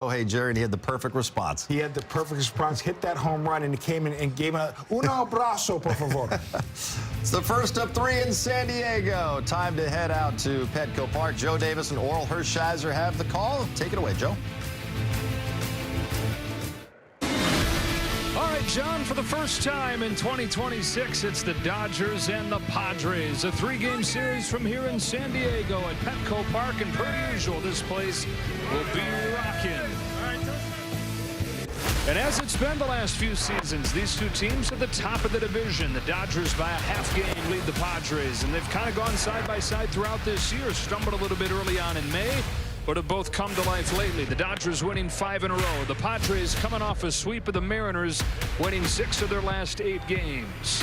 Oh, hey, Jerry, and he had the perfect response. He had the perfect response, hit that home run, and he came in and gave him un abrazo, por favor. It's the first of 3 in San Diego. Time to head out to Petco Park. Joe Davis and Oral Hershiser have the call. Take it away, Joe. All right, John, for the first time in 2026, it's the Dodgers and the Padres. A 3-game series from here in San Diego at Petco Park. And per usual, this place will be rocking. And as it's been the last few seasons, these two teams at the top of the division. The Dodgers by a half game lead the Padres, and they've kind of gone side by side throughout this year. Stumbled a little bit early on in May, but have both come to life lately. The Dodgers winning 5 in a row. The Padres coming off a sweep of the Mariners, winning 6 of their last 8 games.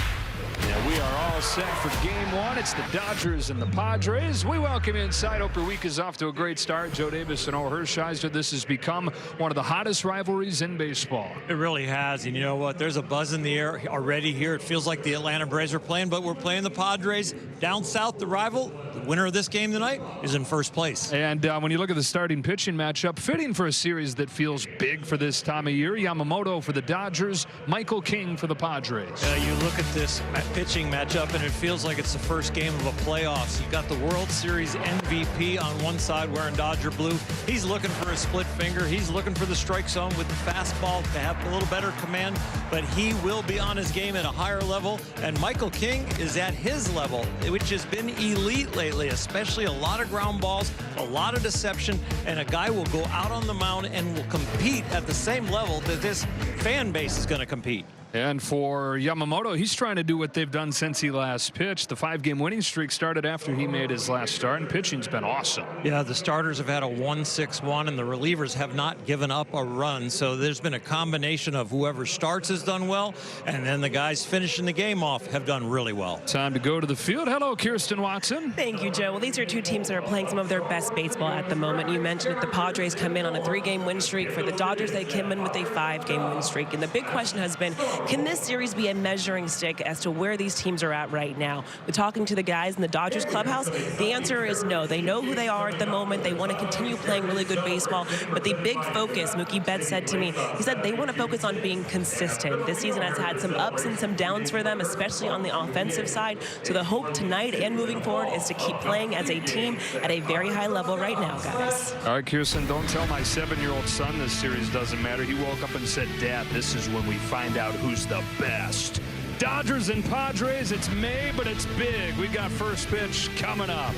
And we are all set for game 1. It's the Dodgers and the Padres. We welcome you inside. Hope your week is off to a great start. Joe Davis and Oral Hershiser. This has become one of the hottest rivalries in baseball. It really has. And you know what? There's a buzz in the air already here. It feels like the Atlanta Braves are playing, but we're playing the Padres. Down south, the rival, the winner of this game tonight, is in first place. And when you look at the starting pitching matchup, fitting for a series that feels big for this time of year. Yamamoto for the Dodgers, Michael King for the Padres. You look at this pitching matchup, and it feels like it's the first game of a playoffs. You've got the World Series MVP on one side wearing Dodger blue. He's looking for a split finger. He's looking for the strike zone with the fastball to have a little better command, but he will be on his game at a higher level. And Michael King is at his level, which has been elite lately, especially a lot of ground balls, a lot of deception, and a guy will go out on the mound and will compete at the same level that this fan base is going to compete. And for Yamamoto, he's trying to do what they've done since he last pitched. The 5-game winning streak started after he made his last start, and pitching's been awesome. Yeah, the starters have had a 1-6-1, and the relievers have not given up a run. So there's been a combination of whoever starts has done well, and then the guys finishing the game off have done really well. Time to go to the field. Hello, Kirsten Watson. Thank you, Joe. Well, these are two teams that are playing some of their best baseball at the moment. You mentioned that the Padres come in on a 3-game win streak. For the Dodgers, they came in with a 5-game win streak. And the big question has been, can this series be a measuring stick as to where these teams are at right now? We're talking to the guys in the Dodgers clubhouse. The answer is no. They know who they are at the moment. They want to continue playing really good baseball. But the big focus, Mookie Betts said to me, he said they want to focus on being consistent. This season has had some ups and some downs for them, especially on the offensive side. So the hope tonight and moving forward is to keep playing as a team at a very high level right now, guys. All right, Kirsten, don't tell my 7-year-old son this series doesn't matter. He woke up and said, Dad, this is when we find out who's the best. Dodgers and Padres, it's May, but it's big. We got first pitch coming up.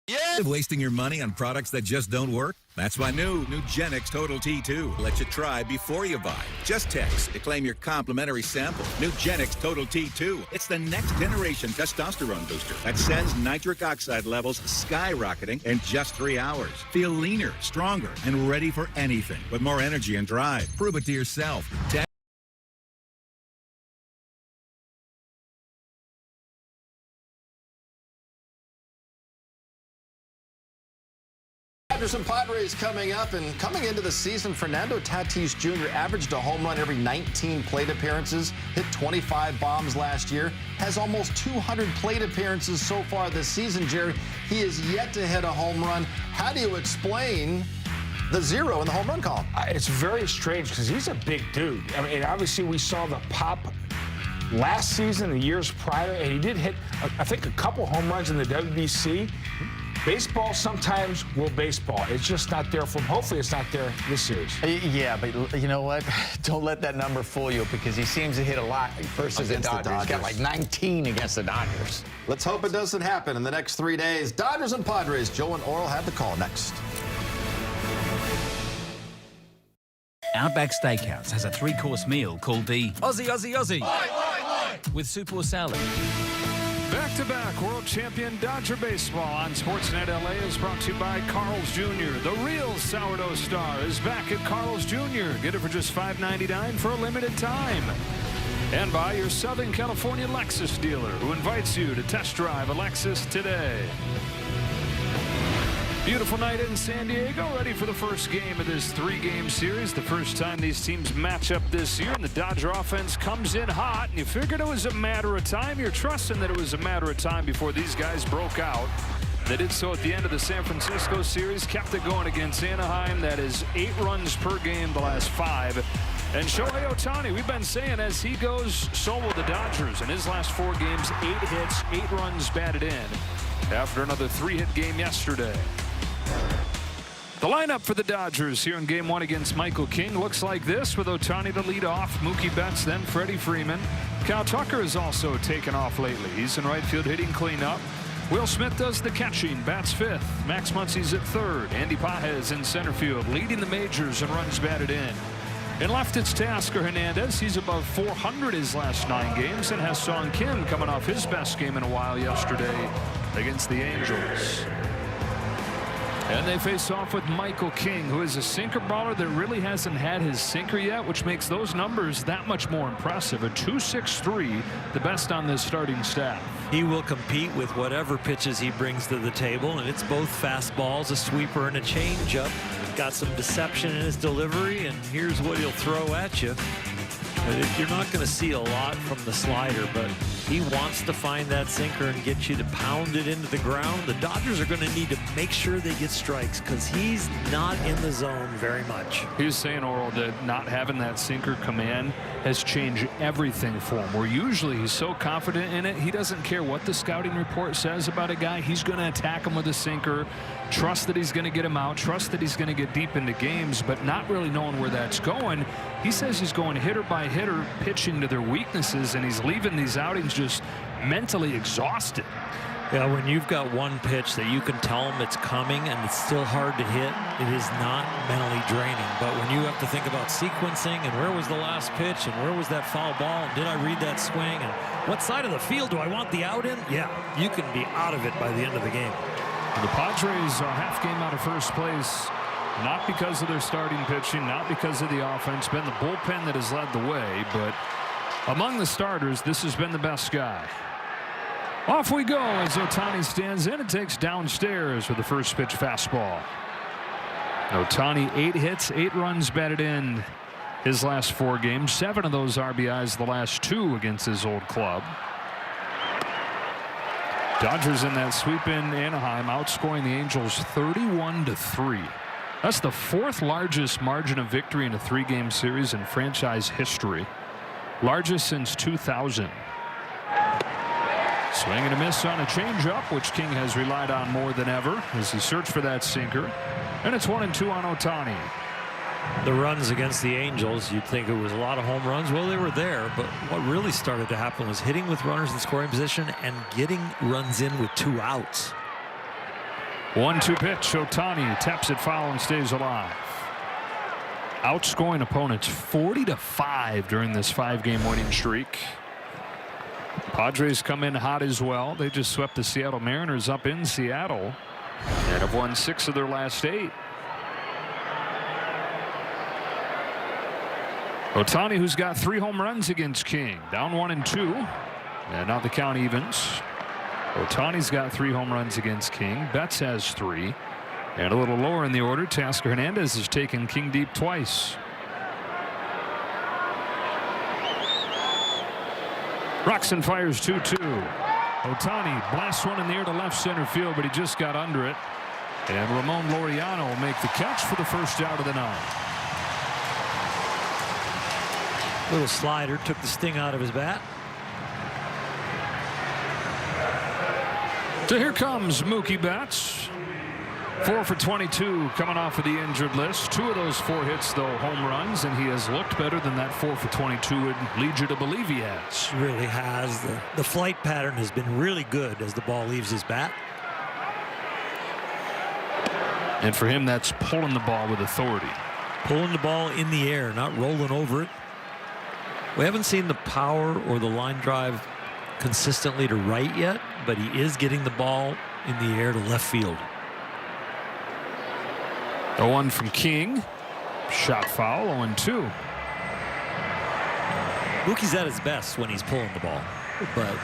Yeah. Wasting your money on products that just don't work? That's why new Genix Total T2 lets you try before you buy. Just text to claim your complimentary sample. New Genix Total T2. It's the next generation testosterone booster that sends nitric oxide levels skyrocketing in just 3 hours. Feel leaner, stronger, and ready for anything with more energy and drive. Prove it to yourself. Dodgers and Padres coming up, and coming into the season, Fernando Tatis Jr. averaged a home run every 19 plate appearances, hit 25 bombs last year, has almost 200 plate appearances so far this season, Jerry. He is yet to hit a home run. How do you explain the 0 in the home run column? It's very strange because he's a big dude. I mean, obviously we saw the pop last season, the years prior, and he did hit, I think, a couple home runs in the WBC. Baseball sometimes will baseball. It's just not there for him. Hopefully it's not there this series. Yeah, but you know what? Don't let that number fool you because he seems to hit a lot versus the Dodgers. He's got like 19 against the Dodgers. Let's hope it doesn't happen in the next 3 days. Dodgers and Padres. Joe and Oral have the call next. Outback Steakhouse has a 3-course meal called the Aussie, Aussie, Aussie. With soup or salad. Back-to-back world champion Dodger baseball on Sportsnet LA is brought to you by Carl's Jr. The real sourdough star is back at Carl's Jr. Get it for just $5.99 for a limited time. And by your Southern California Lexus dealer, who invites you to test drive a Lexus today. Beautiful night in San Diego, ready for the first game of this 3-game series. The first time these teams match up this year, and the Dodger offense comes in hot, and you figured it was a matter of time. You're trusting that it was a matter of time before these guys broke out. They did so at the end of the San Francisco series, kept it going against Anaheim. That is 8 runs per game the last 5. And Shohei Ohtani, we've been saying as he goes, so will the Dodgers. In his last 4 games, 8 hits, 8 runs batted in after another 3-hit game yesterday. The lineup for the Dodgers here in Game 1 against Michael King looks like this, with Ohtani to lead off, Mookie Betts, then Freddie Freeman. Cal Tucker has also taken off lately. He's in right field hitting cleanup. Will Smith does the catching, bats 5th. Max Muncy's at 3rd. Andy Pages in center field, leading the majors and runs batted in. In left, it's Teoscar Hernandez. He's above 400 his last 9 games and has Song Kim coming off his best game in a while yesterday against the Angels. And they face off with Michael King, who is a sinker baller that really hasn't had his sinker yet, which makes those numbers that much more impressive. A 2.63, the best on this starting staff. He will compete with whatever pitches he brings to the table, and it's both fastballs, a sweeper, and a changeup. Got some deception in his delivery, and here's what he'll throw at you. But you're not going to see a lot from the slider, but he wants to find that sinker and get you to pound it into the ground. The Dodgers are going to need to make sure they get strikes because he's not in the zone very much. He was saying, Oral, that not having that sinker command has changed everything for him. Where usually he's so confident in it, he doesn't care what the scouting report says about a guy. He's going to attack him with a sinker, trust that he's going to get him out, trust that he's going to get deep into games, but not really knowing where that's going. He says he's going hitter by hitter, pitching to their weaknesses, and he's leaving these outings just mentally exhausted. Yeah, when you've got one pitch that you can tell them it's coming and it's still hard to hit, it is not mentally draining. But when you have to think about sequencing and where was the last pitch and where was that foul ball and did I read that swing and what side of the field do I want the out in? Yeah, you can be out of it by the end of the game. The Padres are half game out of first place, not because of their starting pitching, not because of the offense. Been the bullpen that has led the way, but among the starters, this has been the best guy. Off we go as Ohtani stands in and takes downstairs with the first pitch fastball. Ohtani 8 hits, 8 runs batted in his last 4 games. 7 of those RBIs the last 2 against his old club. Dodgers in that sweep in Anaheim, outscoring the Angels 31-3. That's the 4th largest margin of victory in a 3-game series in franchise history. Largest since 2000. Swing and a miss on a changeup, which King has relied on more than ever as he searched for that sinker. And it's 1-2 on Ohtani. The runs against the Angels, you'd think it was a lot of home runs. Well, they were there, but what really started to happen was hitting with runners in scoring position and getting runs in with 2 outs. 1-2 pitch. Ohtani taps it foul and stays alive. Outscoring opponents 40-5 during this 5-game winning streak. Padres come in hot as well. They just swept the Seattle Mariners up in Seattle and have won 6 of their last 8. Ohtani, who's got 3 home runs against King, down 1-2, and now the count evens. Ohtani's got 3 home runs against King. Betts has 3. And a little lower in the order, Teoscar Hernandez has taken King deep twice. Roxon fires 2-2. Ohtani blasts one in the air to left center field, but he just got under it. And Ramon Laureano will make the catch for the first out of the night. Little slider took the sting out of his bat. So here comes Mookie Betts. 4 for 22 coming off of the injured list. 2 of those 4 hits, though, home runs, and he has looked better than that 4 for 22 would lead you to believe he has. Really has. The flight pattern has been really good as the ball leaves his bat. And for him, that's pulling the ball with authority. Pulling the ball in the air, not rolling over it. We haven't seen the power or the line drive consistently to right yet, but he is getting the ball in the air to left field. 0-1 from King. Shot foul, 0-2. Mookie's at his best when he's pulling the ball, but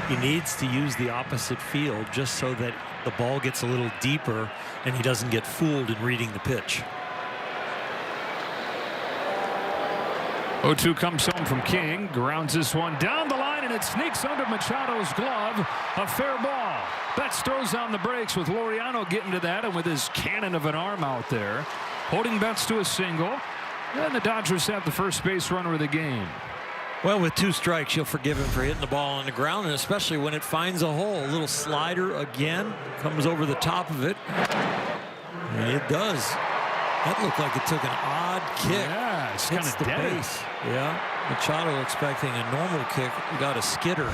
he needs to use the opposite field just so that the ball gets a little deeper and he doesn't get fooled in reading the pitch. 0-2 comes home from King. Grounds this one down the line, and it sneaks under Machado's glove. A fair ball. Betts throws on the brakes with Laureano getting to that, and with his cannon of an arm out there, holding Betts to a single. And the Dodgers have the first base runner of the game. Well, with 2 strikes, you'll forgive him for hitting the ball on the ground, and especially when it finds a hole. A little slider again, comes over the top of it. And it does. That looked like it took an odd kick. Yeah, it's kind of dead. Base. Yeah, Machado expecting a normal kick. He got a skidder.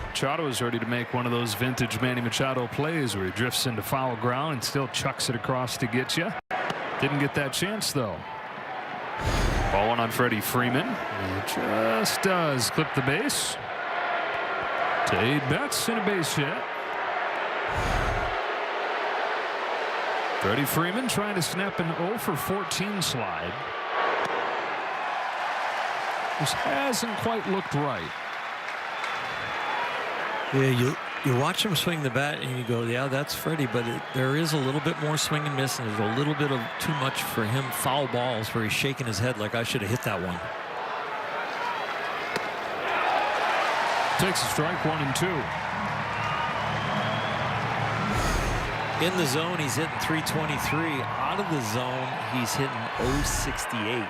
Machado is ready to make one of those vintage Manny Machado plays where he drifts into foul ground and still chucks it across to get you. Didn't get that chance, though. Ball one on Freddie Freeman. It just does clip the base. To aid Betts in a base hit. Freddie Freeman trying to snap an 0 for 14 slide. This hasn't quite looked right. Yeah, you watch him swing the bat and you go, yeah, that's Freddie, but there is a little bit more swing and miss, and there's a little bit of too much for him. Foul balls where he's shaking his head like I should have hit that one. Takes a strike, 1-2. In the zone, he's hitting 323. Out of the zone, he's hitting 068.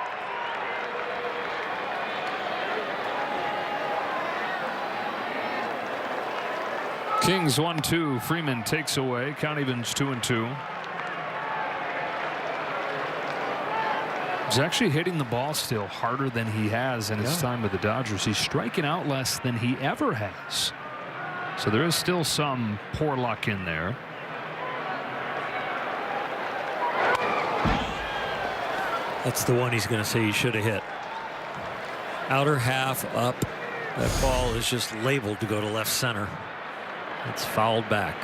Kings 1-2. Freeman takes away. Count evens 2-2. He's actually hitting the ball still harder than he has in his time with the Dodgers. He's striking out less than he ever has. So there is still some poor luck in there. That's the one he's going to say he should have hit. Outer half up. That ball is just labeled to go to left center. It's fouled back.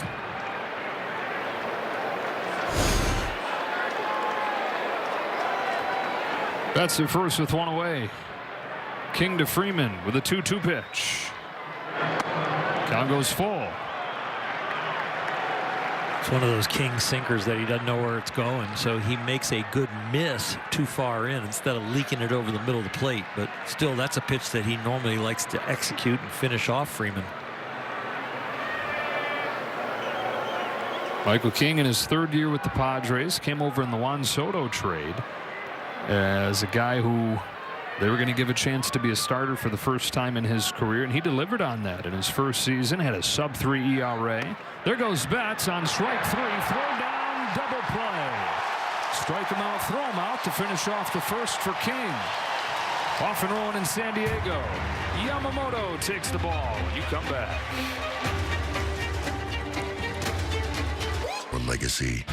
That's at first with one away. King to Freeman with a 2-2 pitch. Count goes full. It's one of those king sinkers that he doesn't know where it's going, so he makes a good miss too far in instead of leaking it over the middle of the plate. But still, that's a pitch that he normally likes to execute and finish off Freeman. Michael King in his 3rd year with the Padres came over in the Juan Soto trade as a guy who they were going to give a chance to be a starter for the first time in his career, and he delivered on that in his first season. Had a sub-3 ERA. There goes Betts on strike 3. Throw down, double play. Strike him out, throw him out to finish off the first for King. Off and rolling in San Diego. Yamamoto takes the ball. You come back. Legacy.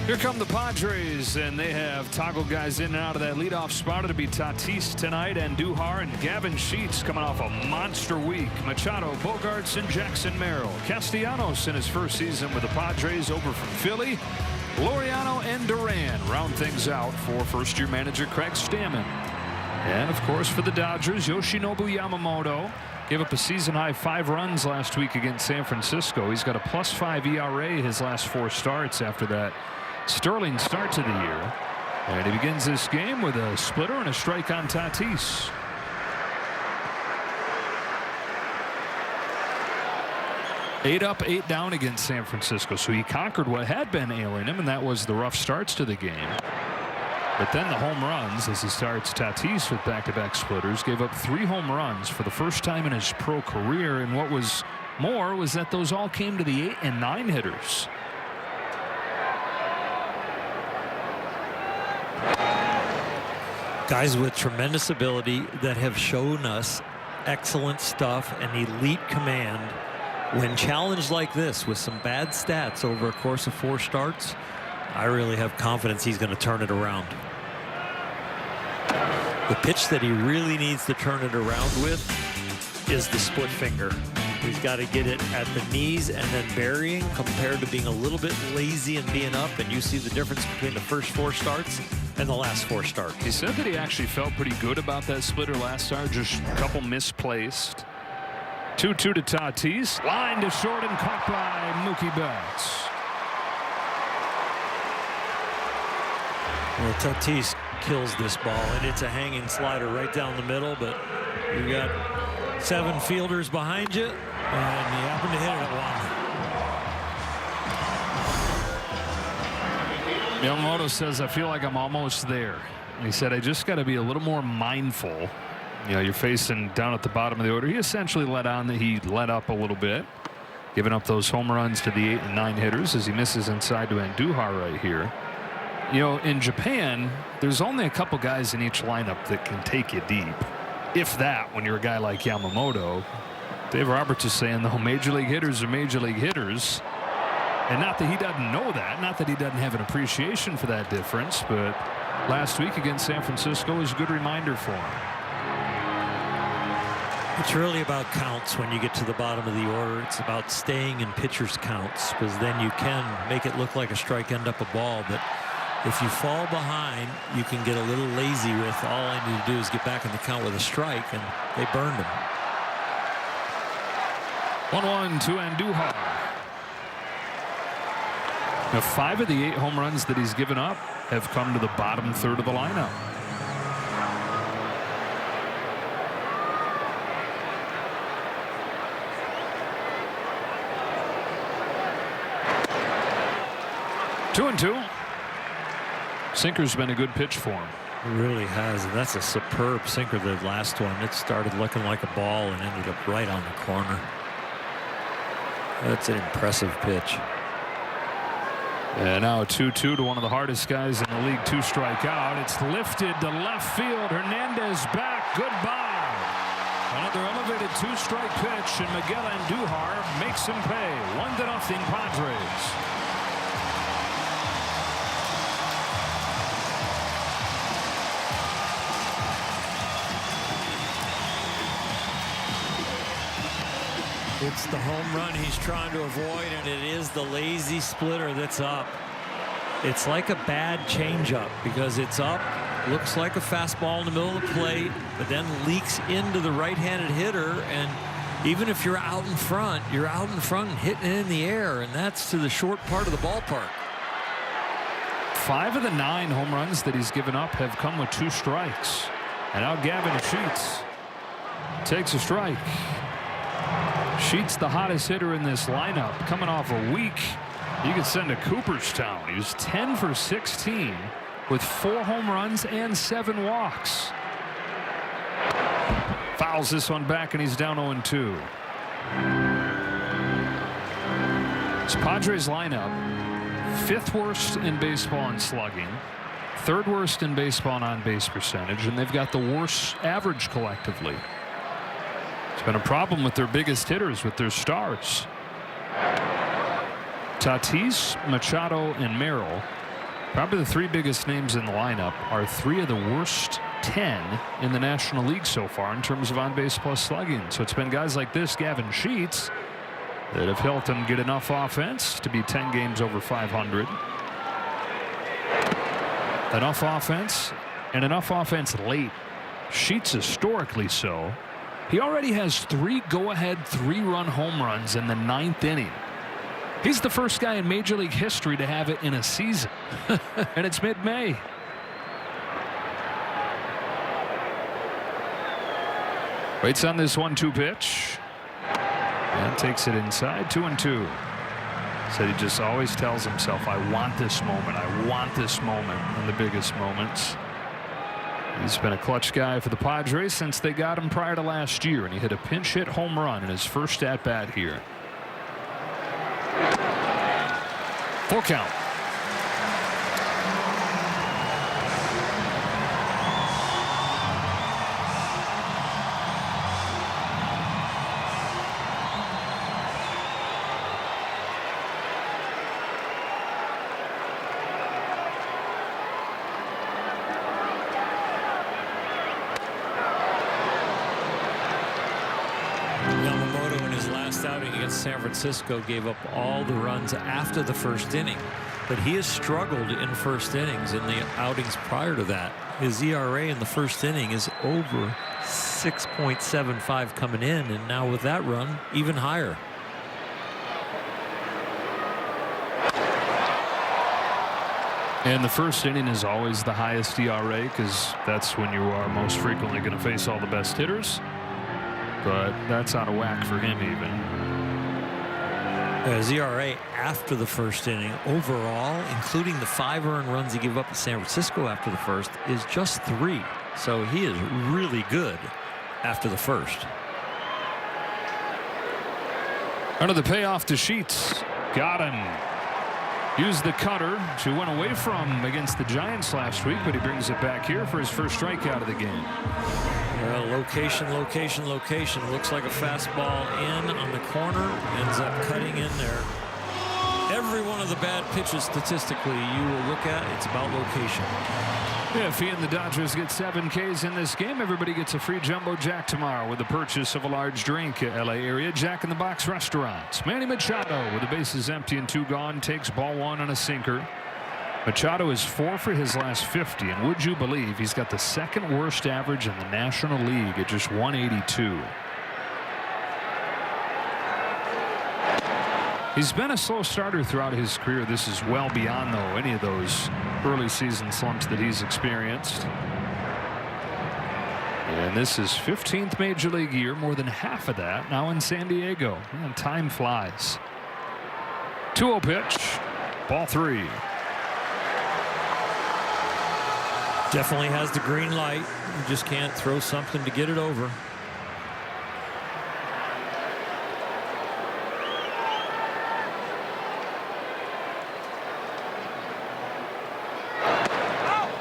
Here come the Padres, and they have toggled guys in and out of that leadoff spot. It'll be Tatis tonight, and Duhar and Gavin Sheets coming off a monster week. Machado, Bogarts, and Jackson Merrill. Castellanos in his first season with the Padres over from Philly. Laureano and Duran round things out for first-year manager Craig Stammen. And, of course, for the Dodgers, Yoshinobu Yamamoto gave up a season-high 5 runs last week against San Francisco. He's got a +5 ERA his last 4 starts after that sterling start to the year. And he begins this game with a splitter and a strike on Tatis. Eight up, 8 down against San Francisco. So he conquered what had been ailing him, and that was the rough starts to the game. But then the home runs as he starts Tatis with back-to-back splitters. Gave up 3 home runs for the first time in his pro career. And what was more was that those all came to the 8 and 9 hitters. Guys with tremendous ability that have shown us excellent stuff and elite command. When challenged like this with some bad stats over a course of 4 starts, I really have confidence he's going to turn it around. The pitch that he really needs to turn it around with is the split finger. He's got to get it at the knees and then burying, compared to being a little bit lazy and being up. And you see the difference between the first 4 starts and the last 4 starts. He said that he actually felt pretty good about that splitter last start, just a couple misplaced. 2-2 to Tatis. Line to short and caught by Mookie Betts. Well, Tatis kills this ball, and it's a hanging slider right down the middle, but you got 7 fielders behind you. And he happened to hit it at one. Yamamoto says, I feel like I'm almost there. And he said, I just got to be a little more mindful. You know, you're facing down at the bottom of the order. He essentially let up a little bit, giving up those home runs to the 8 and 9 hitters as he misses inside to Andujar right here. You know, in Japan, there's only a couple guys in each lineup that can take you deep. If that, when you're a guy like Yamamoto. Dave Roberts is saying, though, major league hitters are major league hitters. And not that he doesn't know that, not that he doesn't have an appreciation for that difference, but last week against San Francisco was a good reminder for him. It's really about counts when you get to the bottom of the order. It's about staying in pitchers' counts, because then you can make it look like a strike, end up a ball. But if you fall behind, you can get a little lazy with all I need to do is get back in the count with a strike, and they burned him. 1-1 to Andujar. Now, 5 of the 8 home runs that he's given up have come to the bottom third of the lineup. Two and two. Sinker's been a good pitch for him. It really has, and that's a superb sinker. The last one, it started looking like a ball and ended up right on the corner. That's an impressive pitch. And now a 2-2 to one of the hardest guys in the league to strike out. It's lifted to left field. Hernandez back. Goodbye. Another elevated 2-strike pitch, and Miguel Andujar makes him pay. 1-0 Padres. It's the home run he's trying to avoid, and it is the lazy splitter that's up. It's like a bad changeup because it's up, looks like a fastball in the middle of the plate, but then leaks into the right-handed hitter, and even if you're out in front, you're out in front and hitting it in the air, and that's to the short part of the ballpark. 5 of the 9 home runs that he's given up have come with 2 strikes. And now Gavin Sheets takes a strike. Sheets, the hottest hitter in this lineup, coming off a week you could send to Cooperstown. He was 10 for 16 with 4 home runs and 7 walks. Fouls this one back, and he's down 0-2. This Padres lineup, 5th worst in baseball in slugging, 3rd worst in baseball in on-base percentage, and they've got the worst average collectively. It's been a problem with their biggest hitters, with their stars. Tatis, Machado, and Merrill, probably the 3 biggest names in the lineup, are 3 of the worst 10 in the National League so far in terms of on-base plus slugging. So it's been guys like this, Gavin Sheets, that have helped him get enough offense to be 10 games over 500. Enough offense, and enough offense late. Sheets historically so. He already has 3 go-ahead 3-run home runs in the 9th inning. He's the first guy in Major League history to have it in a season. And it's mid-May. Waits on this 1-2 pitch. And takes it inside. 2-2. Said he just always tells himself, I want this moment. I want this moment in the biggest moments. He's been a clutch guy for the Padres since they got him prior to last year, and he hit a pinch hit home run in his first at bat here. Full count. San Francisco gave up all the runs after the first inning, but he has struggled in first innings in the outings prior to that. His ERA in the first inning is over 6.75 coming in, and now with that run, even higher. And the first inning is always the highest ERA because that's when you are most frequently going to face all the best hitters. but that's out of whack for him even. His ERA after the first inning overall, including the 5 earned runs he gave up at San Francisco after the first, is just 3. So he is really good after the first. Under the payoff to Sheets. Got him. Used the cutter, which he went away from against the Giants last week, but he brings it back here for his first strikeout of the game. Well, location, location, location. Looks like a fastball in on the corner. Ends up cutting in there. Every one of the bad pitches statistically you will look at, it's about location. If he and the Dodgers get 7 Ks in this game, everybody gets a free Jumbo Jack tomorrow with the purchase of a large drink at LA area Jack in the Box restaurants. Manny Machado with the bases empty and 2 gone takes ball 1 on a sinker. Machado is 4 for his last 50, and would you believe he's got the 2nd worst average in the National League at just 182. He's been a slow starter throughout his career. This is well beyond, though, any of those early season slumps that he's experienced. And this is 15th Major League year, more than half of that now in San Diego. And time flies. 2-0 pitch, ball 3. Definitely has the green light. You just can't throw something to get it over.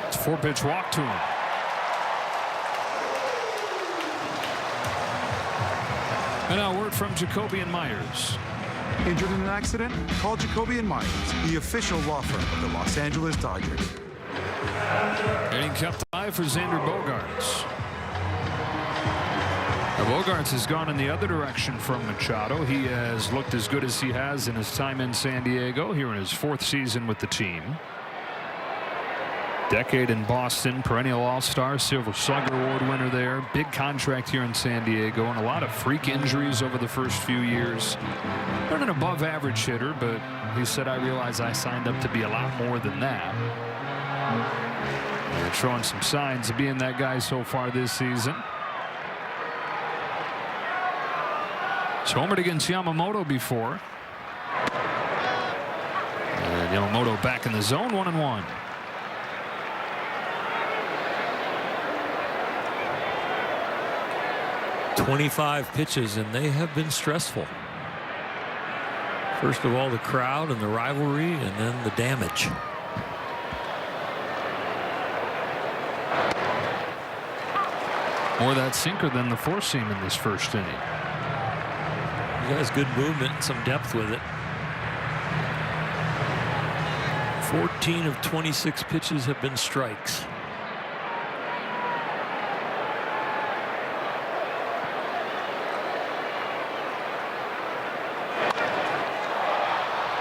It's a 4-pitch walk to him. And now word from Jacoby and Myers. Injured in an accident? Call Jacoby and Myers, the official law firm of the Los Angeles Dodgers. Getting kept alive for Xander Bogaerts. Now Bogaerts has gone in the other direction from Machado. He has looked as good as he has in his time in San Diego here in his 4th season with the team. Decade in Boston, perennial all-star, Silver Slugger Award winner there. Big contract here in San Diego, and a lot of freak injuries over the first few years. Not an above-average hitter, but he said, I realize I signed up to be a lot more than that. And showing some signs of being that guy so far this season. He's homered against Yamamoto before. And Yamamoto back in the zone, 1-1. "25 pitches, and they have been stressful. First of all, the crowd and the rivalry, and then the damage. More of that sinker than the 4-seam in this first inning. He has good movement and some depth with it. 14 of 26 pitches have been strikes.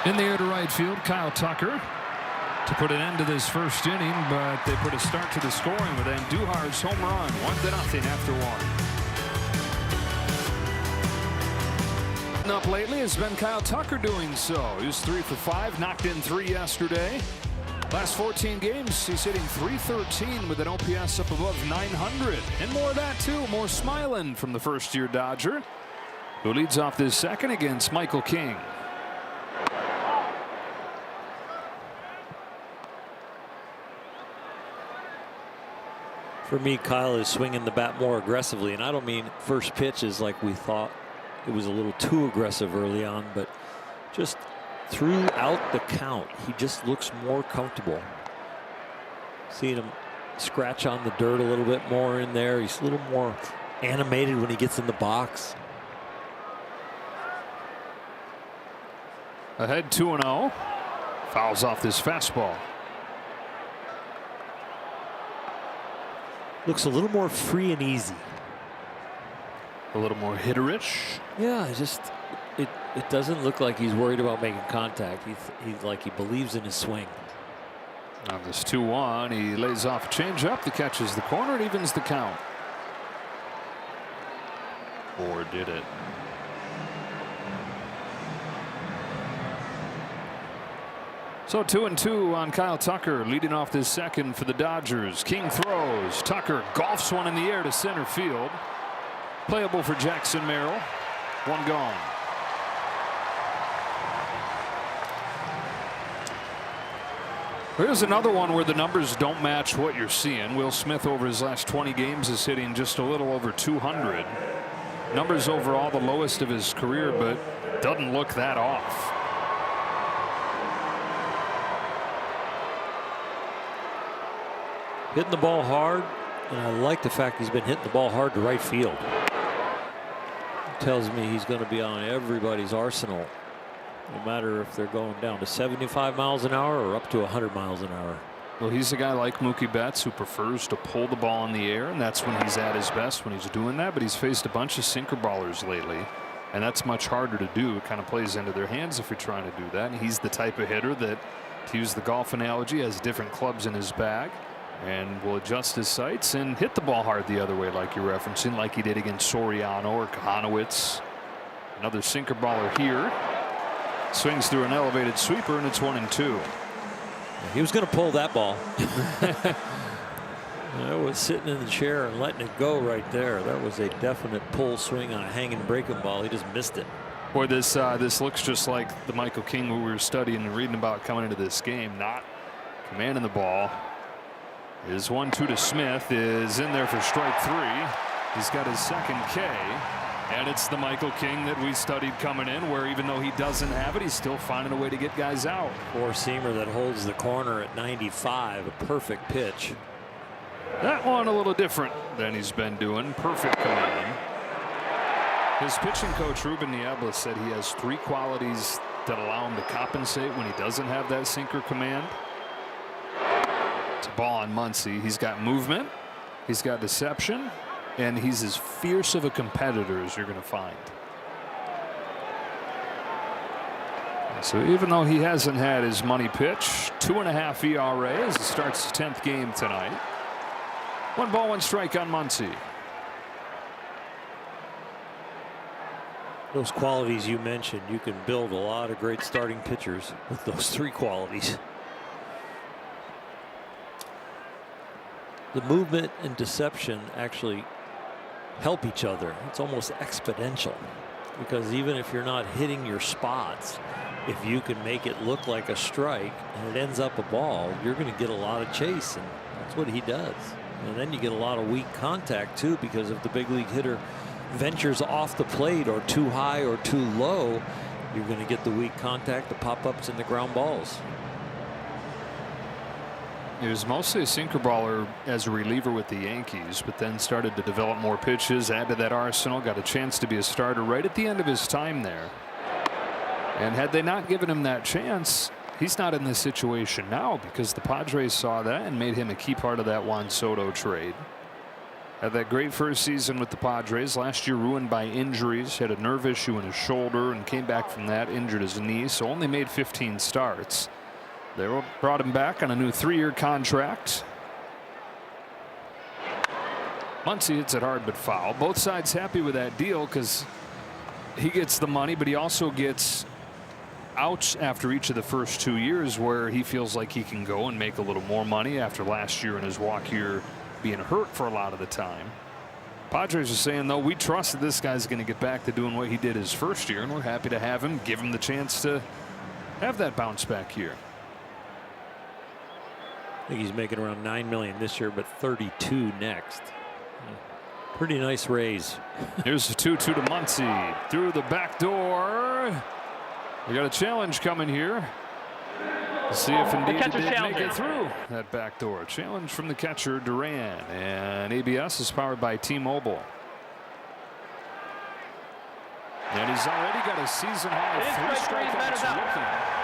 In the air to right field, Kyle Tucker to put an end to this first inning, but they put a start to the scoring with Andujar's home run, 1-0 after 1. Up lately has been Kyle Tucker doing so. He was 3 for 5, knocked in 3 yesterday. Last 14 games, he's hitting .313 with an OPS up above 900. And more of that, too. More smiling from the first-year Dodger, who leads off this second against Michael King. For me, Kyle is swinging the bat more aggressively, and I don't mean first pitch is like we thought it was a little too aggressive early on, but just throughout the count, he just looks more comfortable. Seeing him scratch on the dirt a little bit more in there. He's a little more animated when he gets in the box. Ahead 2-0. Fouls off this fastball. Looks a little more free and easy. A little more hitterish. Yeah, it doesn't look like he's worried about making contact. He's like he believes in his swing. On this 2-1, he lays off a changeup that catches the corner and evens the count. Or did it? So 2-2 on Kyle Tucker, leading off this second for the Dodgers. King throws. Tucker golfs one in the air to center field. Playable for Jackson Merrill. One gone. Here's another one where the numbers don't match what you're seeing. Will Smith over his last 20 games is hitting just a little over 200. Numbers overall the lowest of his career, but doesn't look that off. Hitting the ball hard, and I like the fact he's been hitting the ball hard to right field. It tells me he's going to be on everybody's arsenal, no matter if they're going down to 75 miles an hour or up to 100 miles an hour. Well, he's a guy like Mookie Betts who prefers to pull the ball in the air, and that's when he's at his best, when he's doing that. But he's faced a bunch of sinker ballers lately, and that's much harder to do. It kind of plays into their hands if you're trying to do that. And he's the type of hitter that, to use the golf analogy, has different clubs in his bag and will adjust his sights and hit the ball hard the other way, like you're referencing, like he did against Soriano or Kahanowitz. Another sinker baller here. Swings through an elevated sweeper, and it's 1-2. He was going to pull that ball. I was sitting in the chair and letting it go right there. That was a definite pull swing on a hanging breaking ball. He just missed it. Boy, this looks just like the Michael King who we were studying and reading about coming into this game. Not commanding the ball. Is 1-2 to Smith, is in there for strike 3. He's got his second K, and it's the Michael King that we studied coming in, where even though he doesn't have it, he's still finding a way to get guys out. Four-seamer that holds the corner at 95, a perfect pitch. That one a little different than he's been doing. Perfect command. His pitching coach Ruben Niebla said he has 3 qualities that allow him to compensate when he doesn't have that sinker command. It's a ball on Muncy. He's got movement, he's got deception, and he's as fierce of a competitor as you're going to find. So even though he hasn't had his money pitch, 2.5 ERA as he starts his 10th game tonight. 1 ball, 1 strike on Muncy. Those qualities you mentioned, you can build a lot of great starting pitchers with those 3 qualities. The movement and deception actually help each other. It's almost exponential, because even if you're not hitting your spots, if you can make it look like a strike and it ends up a ball, you're going to get a lot of chase, and that's what he does. And then you get a lot of weak contact too, because if the big league hitter ventures off the plate or too high or too low, you're going to get the weak contact, the pop-ups, and the ground balls. He was mostly a sinker baller as a reliever with the Yankees, but then started to develop more pitches, add to that arsenal, got a chance to be a starter right at the end of his time there. And had they not given him that chance, he's not in this situation now, because the Padres saw that and made him a key part of that Juan Soto trade. Had that great first season with the Padres. Last year ruined by injuries. Had a nerve issue in his shoulder and came back from that, injured his knee, so only made 15 starts. They brought him back on a new 3-year contract. Muncy hits it hard but foul. Both sides happy with that deal, because he gets the money, but he also gets outs after each of the first 2 years, where he feels like he can go and make a little more money after last year and his walk year being hurt for a lot of the time. Padres are saying, though, we trust that this guy's going to get back to doing what he did his first year, and we're happy to have him, give him the chance to have that bounce back year. I think he's making around $9 million this year, but $32 next. Pretty nice raise. Here's the 2-2 to Muncy through the back door. We got a challenge coming here. Let's see if indeed it did make it through that back door. Challenge from the catcher Duran, and ABS is powered by T-Mobile. And he's already got a season high 3 strikeouts.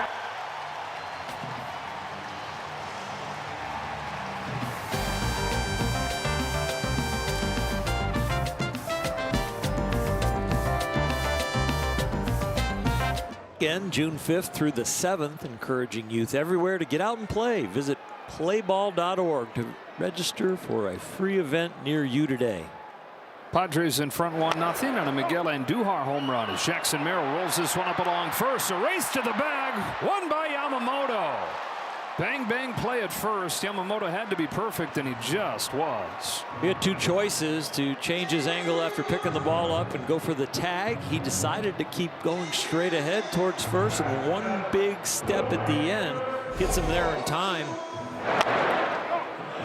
Again, June 5th through the 7th, encouraging youth everywhere to get out and play. Visit playball.org to register for a free event near you today. Padres in front 1-0 on a Miguel Andujar home run as Jackson Merrill rolls this one up along first. A race to the bag, won by Yamamoto. Bang, bang play at first. Yamamoto had to be perfect, and he just was. He had two choices: to change his angle after picking the ball up and go for the tag. He decided to keep going straight ahead towards first, and one big step at the end gets him there in time.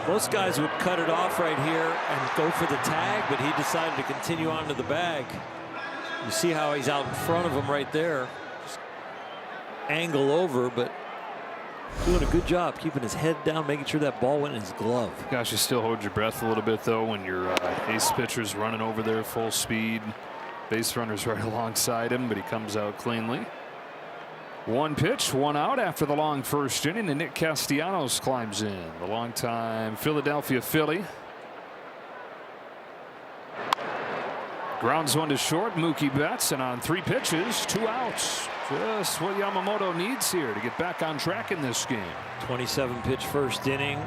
Most guys would cut it off right here and go for the tag, but he decided to continue on to the bag. You see how he's out in front of him right there. Just angle over, but doing a good job keeping his head down, making sure that ball went in his glove. Gosh, you still hold your breath a little bit, though, when your ace pitcher's running over there full speed. Base runner's right alongside him, but he comes out cleanly. One pitch, one out after the long first inning, and Nick Castellanos climbs in, the longtime Philadelphia Philly. Grounds one to short. Mookie Betts, and on 3 pitches, 2 outs. Just what Yamamoto needs here to get back on track in this game. 27 pitch first inning.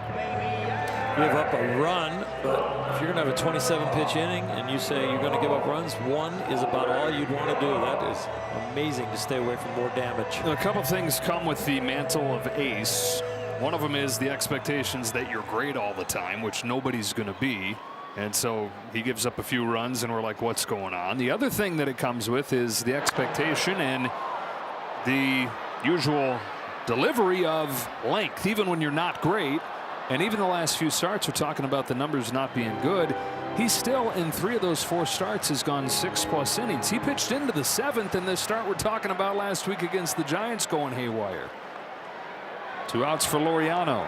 Give up a run, but if you're going to have a 27 pitch inning and you say you're going to give up runs, 1 is about all you'd want to do. That is amazing to stay away from more damage. A couple things come with the mantle of ace. One of them is the expectations that you're great all the time, which nobody's going to be. And so he gives up a few runs and we're like, what's going on? The other thing that it comes with is the expectation and the usual delivery of length, even when you're not great. And even the last few starts, we're talking about the numbers not being good. He still, in 3 of those 4 starts, has gone 6+ innings. He pitched into the 7th in this start we're talking about last week against the Giants going haywire. 2 outs for Laureano.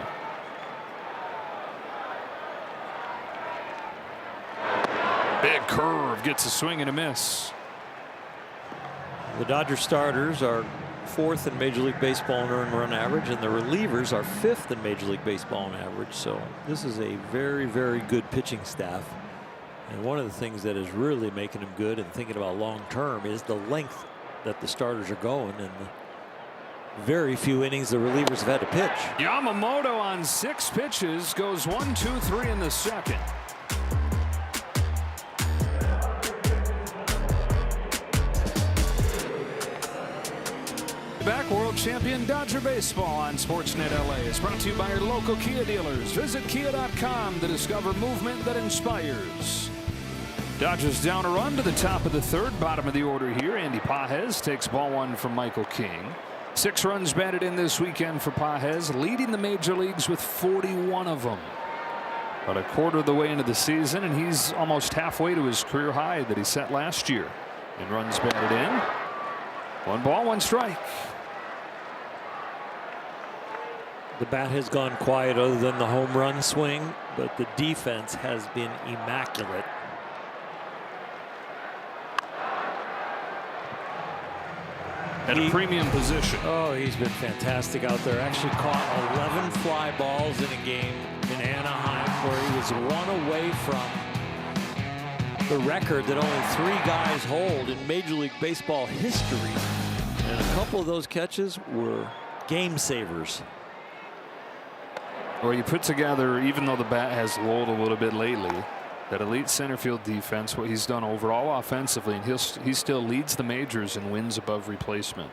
Big curve, gets a swing and a miss. The Dodger starters are 4th in Major League Baseball in earned run average, and the relievers are 5th in Major League Baseball in average. So this is a very, very good pitching staff. And one of the things that is really making them good and thinking about long term is the length that the starters are going, and the very few innings the relievers have had to pitch. Yamamoto on 6 pitches goes 1, 2, 3 in the second. Back, world champion Dodger baseball on Sportsnet LA is brought to you by your local Kia dealers. Visit kia.com to discover movement that inspires. Dodgers down a run to the top of the 3rd, bottom of the order here. Andy Pages takes ball 1 from Michael King. 6 runs batted in this weekend for Pages, leading the major leagues with 41 of them. About a quarter of the way into the season, and he's almost halfway to his career high that he set last year. And runs batted in. 1 ball, 1 strike. The bat has gone quiet other than the home run swing, but the defense has been immaculate. At a premium position. Oh, he's been fantastic out there. Actually caught 11 fly balls in a game in Anaheim where he was 1 away from the record that only 3 guys hold in Major League Baseball history. And a couple of those catches were game savers. Or you put together, even though the bat has lulled a little bit lately, that elite center field defense, what he's done overall offensively, and he still leads the majors in wins above replacement,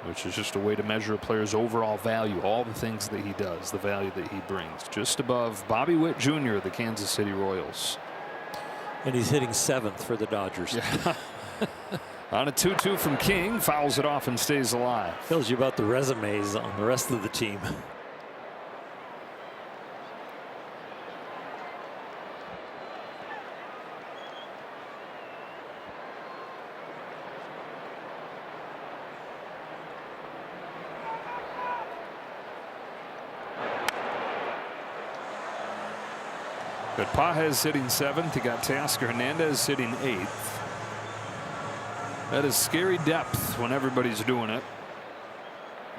which is just a way to measure a player's overall value, all the things that he does, the value that he brings. Just above Bobby Witt Jr. of the Kansas City Royals. And he's hitting 7th for the Dodgers. Yeah. On a 2-2 from King, fouls it off and stays alive. Tells you about the resumes on the rest of the team. But Pages hitting 7th. You got Teoscar Hernandez hitting 8th. That is scary depth when everybody's doing it.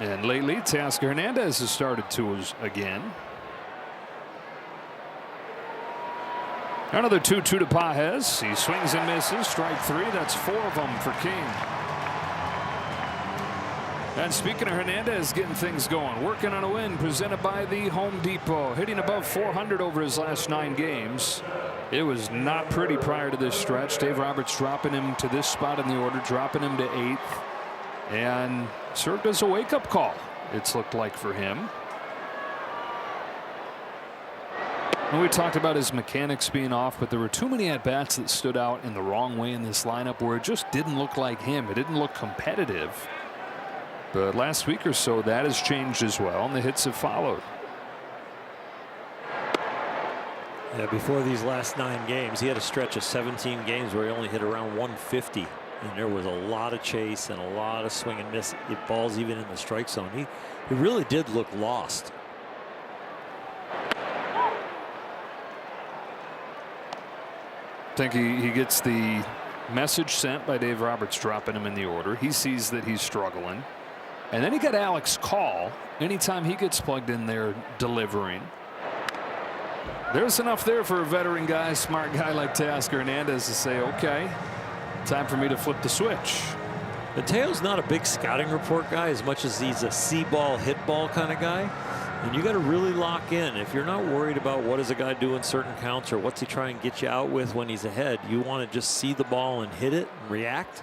And lately, Teoscar Hernandez has started to again. Another 2-2 to Pages. He swings and misses. Strike 3. That's 4 of them for King. And speaking of Hernandez getting things going, working on a win presented by the Home Depot, hitting above 400 over his last 9 games. It was not pretty prior to this stretch. Dave Roberts dropping him to this spot in the order, dropping him to 8th, and served as a wake-up call, it's looked like, for him. And we talked about his mechanics being off, but there were too many at-bats that stood out in the wrong way in this lineup where it just didn't look like him. It didn't look competitive. But last week or so, that has changed as well, and the hits have followed. Yeah, before these last 9 games, he had a stretch of 17 games where he only hit around 150. And there was a lot of chase and a lot of swing and miss balls even in the strike zone. He really did look lost. I think he gets the message sent by Dave Roberts dropping him in the order. He sees that he's struggling. And then he got Alex Call. Anytime he gets plugged in there delivering. There's enough there for a veteran guy, smart guy like Teoscar Hernandez to say, okay, time for me to flip the switch. Mateo's not a big scouting report guy as much as he's a see ball, hit ball kind of guy. And you got to really lock in. If you're not worried about what does a guy do in certain counts or what's he trying to get you out with when he's ahead, you want to just see the ball and hit it and react.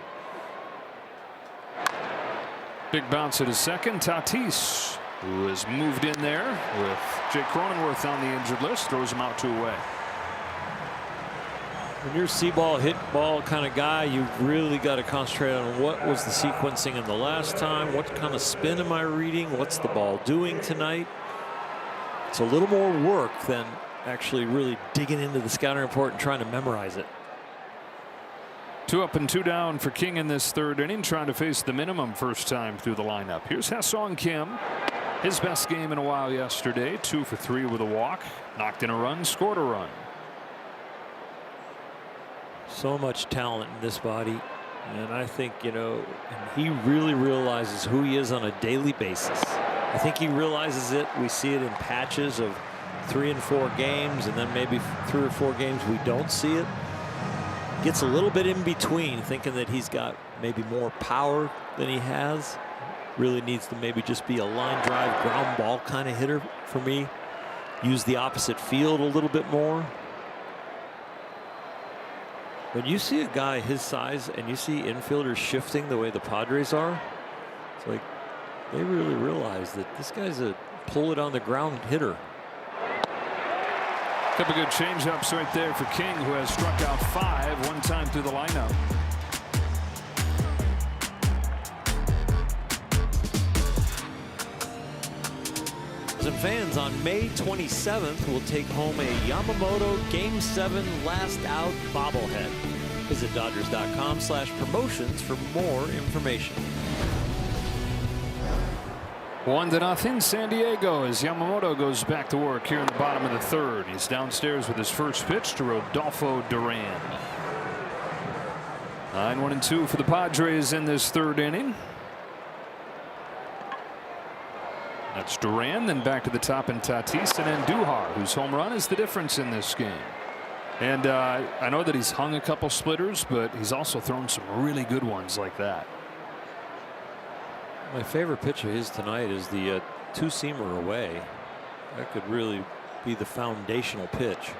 Big bounce at his second. Tatis, who has moved in there with Jake Cronenworth on the injured list, throws him out 2 away. When you're a see ball, hit ball kind of guy, you really got to concentrate on what was the sequencing in the last time. What kind of spin am I reading? What's the ball doing tonight? It's a little more work than actually really digging into the scouting report and trying to memorize it. 2 up and 2 down for King in this 3rd inning, trying to face the minimum first time through the lineup. Here's Ha-Seong Kim. His best game in a while yesterday. 2 for 3 with a walk. Knocked in a run, scored a run. So much talent in this body. And I think, you know, he really realizes who he is on a daily basis. I think he realizes it. We see it in patches of 3 and 4 games, and then maybe 3 or 4 games we don't see it. Gets a little bit in between, thinking that he's got maybe more power than he has. Really needs to maybe just be a line drive, ground ball kind of hitter for me. Use the opposite field a little bit more. When you see a guy his size and you see infielders shifting the way the Padres are, it's like they really realize that this guy's a pull it on the ground hitter. Couple good change-ups right there for King, who has struck out 5 one time through the lineup. Some fans on May 27th will take home a Yamamoto Game 7 Last Out bobblehead. Visit Dodgers.com/promotions for more information. 1-0 San Diego as Yamamoto goes back to work here in the bottom of the 3rd. He's downstairs with his first pitch to Rodolfo Duran. 9-1-2 for the Padres in this 3rd inning. That's Duran, then back to the top in Tatis, and Andujar, whose home run is the difference in this game. And I know that he's hung a couple splitters, but he's also thrown some really good ones like that. My favorite pitch of his tonight is the 2-seamer away. That could really be the foundational pitch.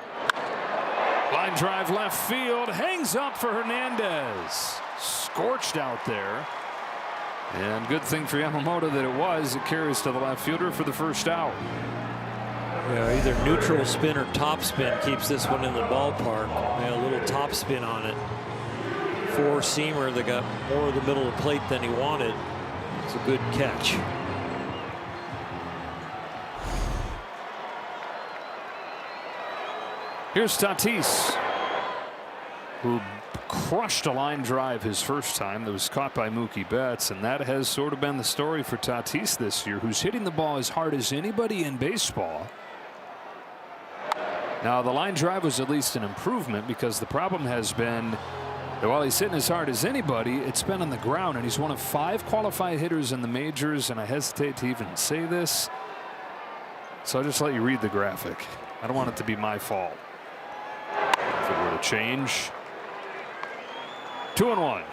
Line drive left field, hangs up for Hernandez. Scorched out there. And good thing for Yamamoto that it was. It carries to the left fielder for the first out. Yeah, either neutral spin or top spin keeps this one in the ballpark. Yeah, a little top spin on it. 4-seamer that got more of the middle of the plate than he wanted. It's a good catch. Here's Tatis, who crushed a line drive his first time that was caught by Mookie Betts, and that has sort of been the story for Tatis this year, who's hitting the ball as hard as anybody in baseball. Now the line drive was at least an improvement, because the problem has been that while he's hitting as hard as anybody, it's been on the ground, and he's one of 5 qualified hitters in the majors, and I hesitate to even say this, so I'll just let you read the graphic. I don't want it to be my fault if it were to change. 2-1.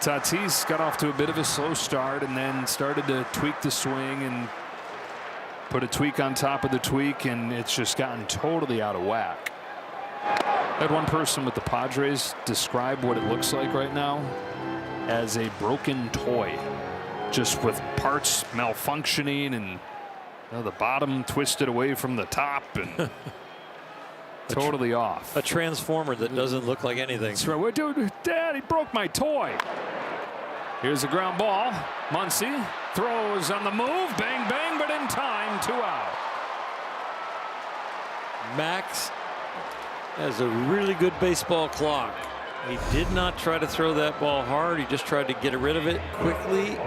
Tatis got off to a bit of a slow start and then started to tweak the swing and put a tweak on top of the tweak, and it's just gotten totally out of whack. I had one person with the Padres describe what it looks like right now as a broken toy, just with parts malfunctioning, and Well, the bottom twisted away from the top and totally off. A transformer that doesn't look like anything. That's right. Dude, Dad, he broke my toy. Here's a ground ball. Muncy throws on the move. Bang, bang, but in time. 2 out. Max has a really good baseball clock. He did not try to throw that ball hard. He just tried to get rid of it quickly.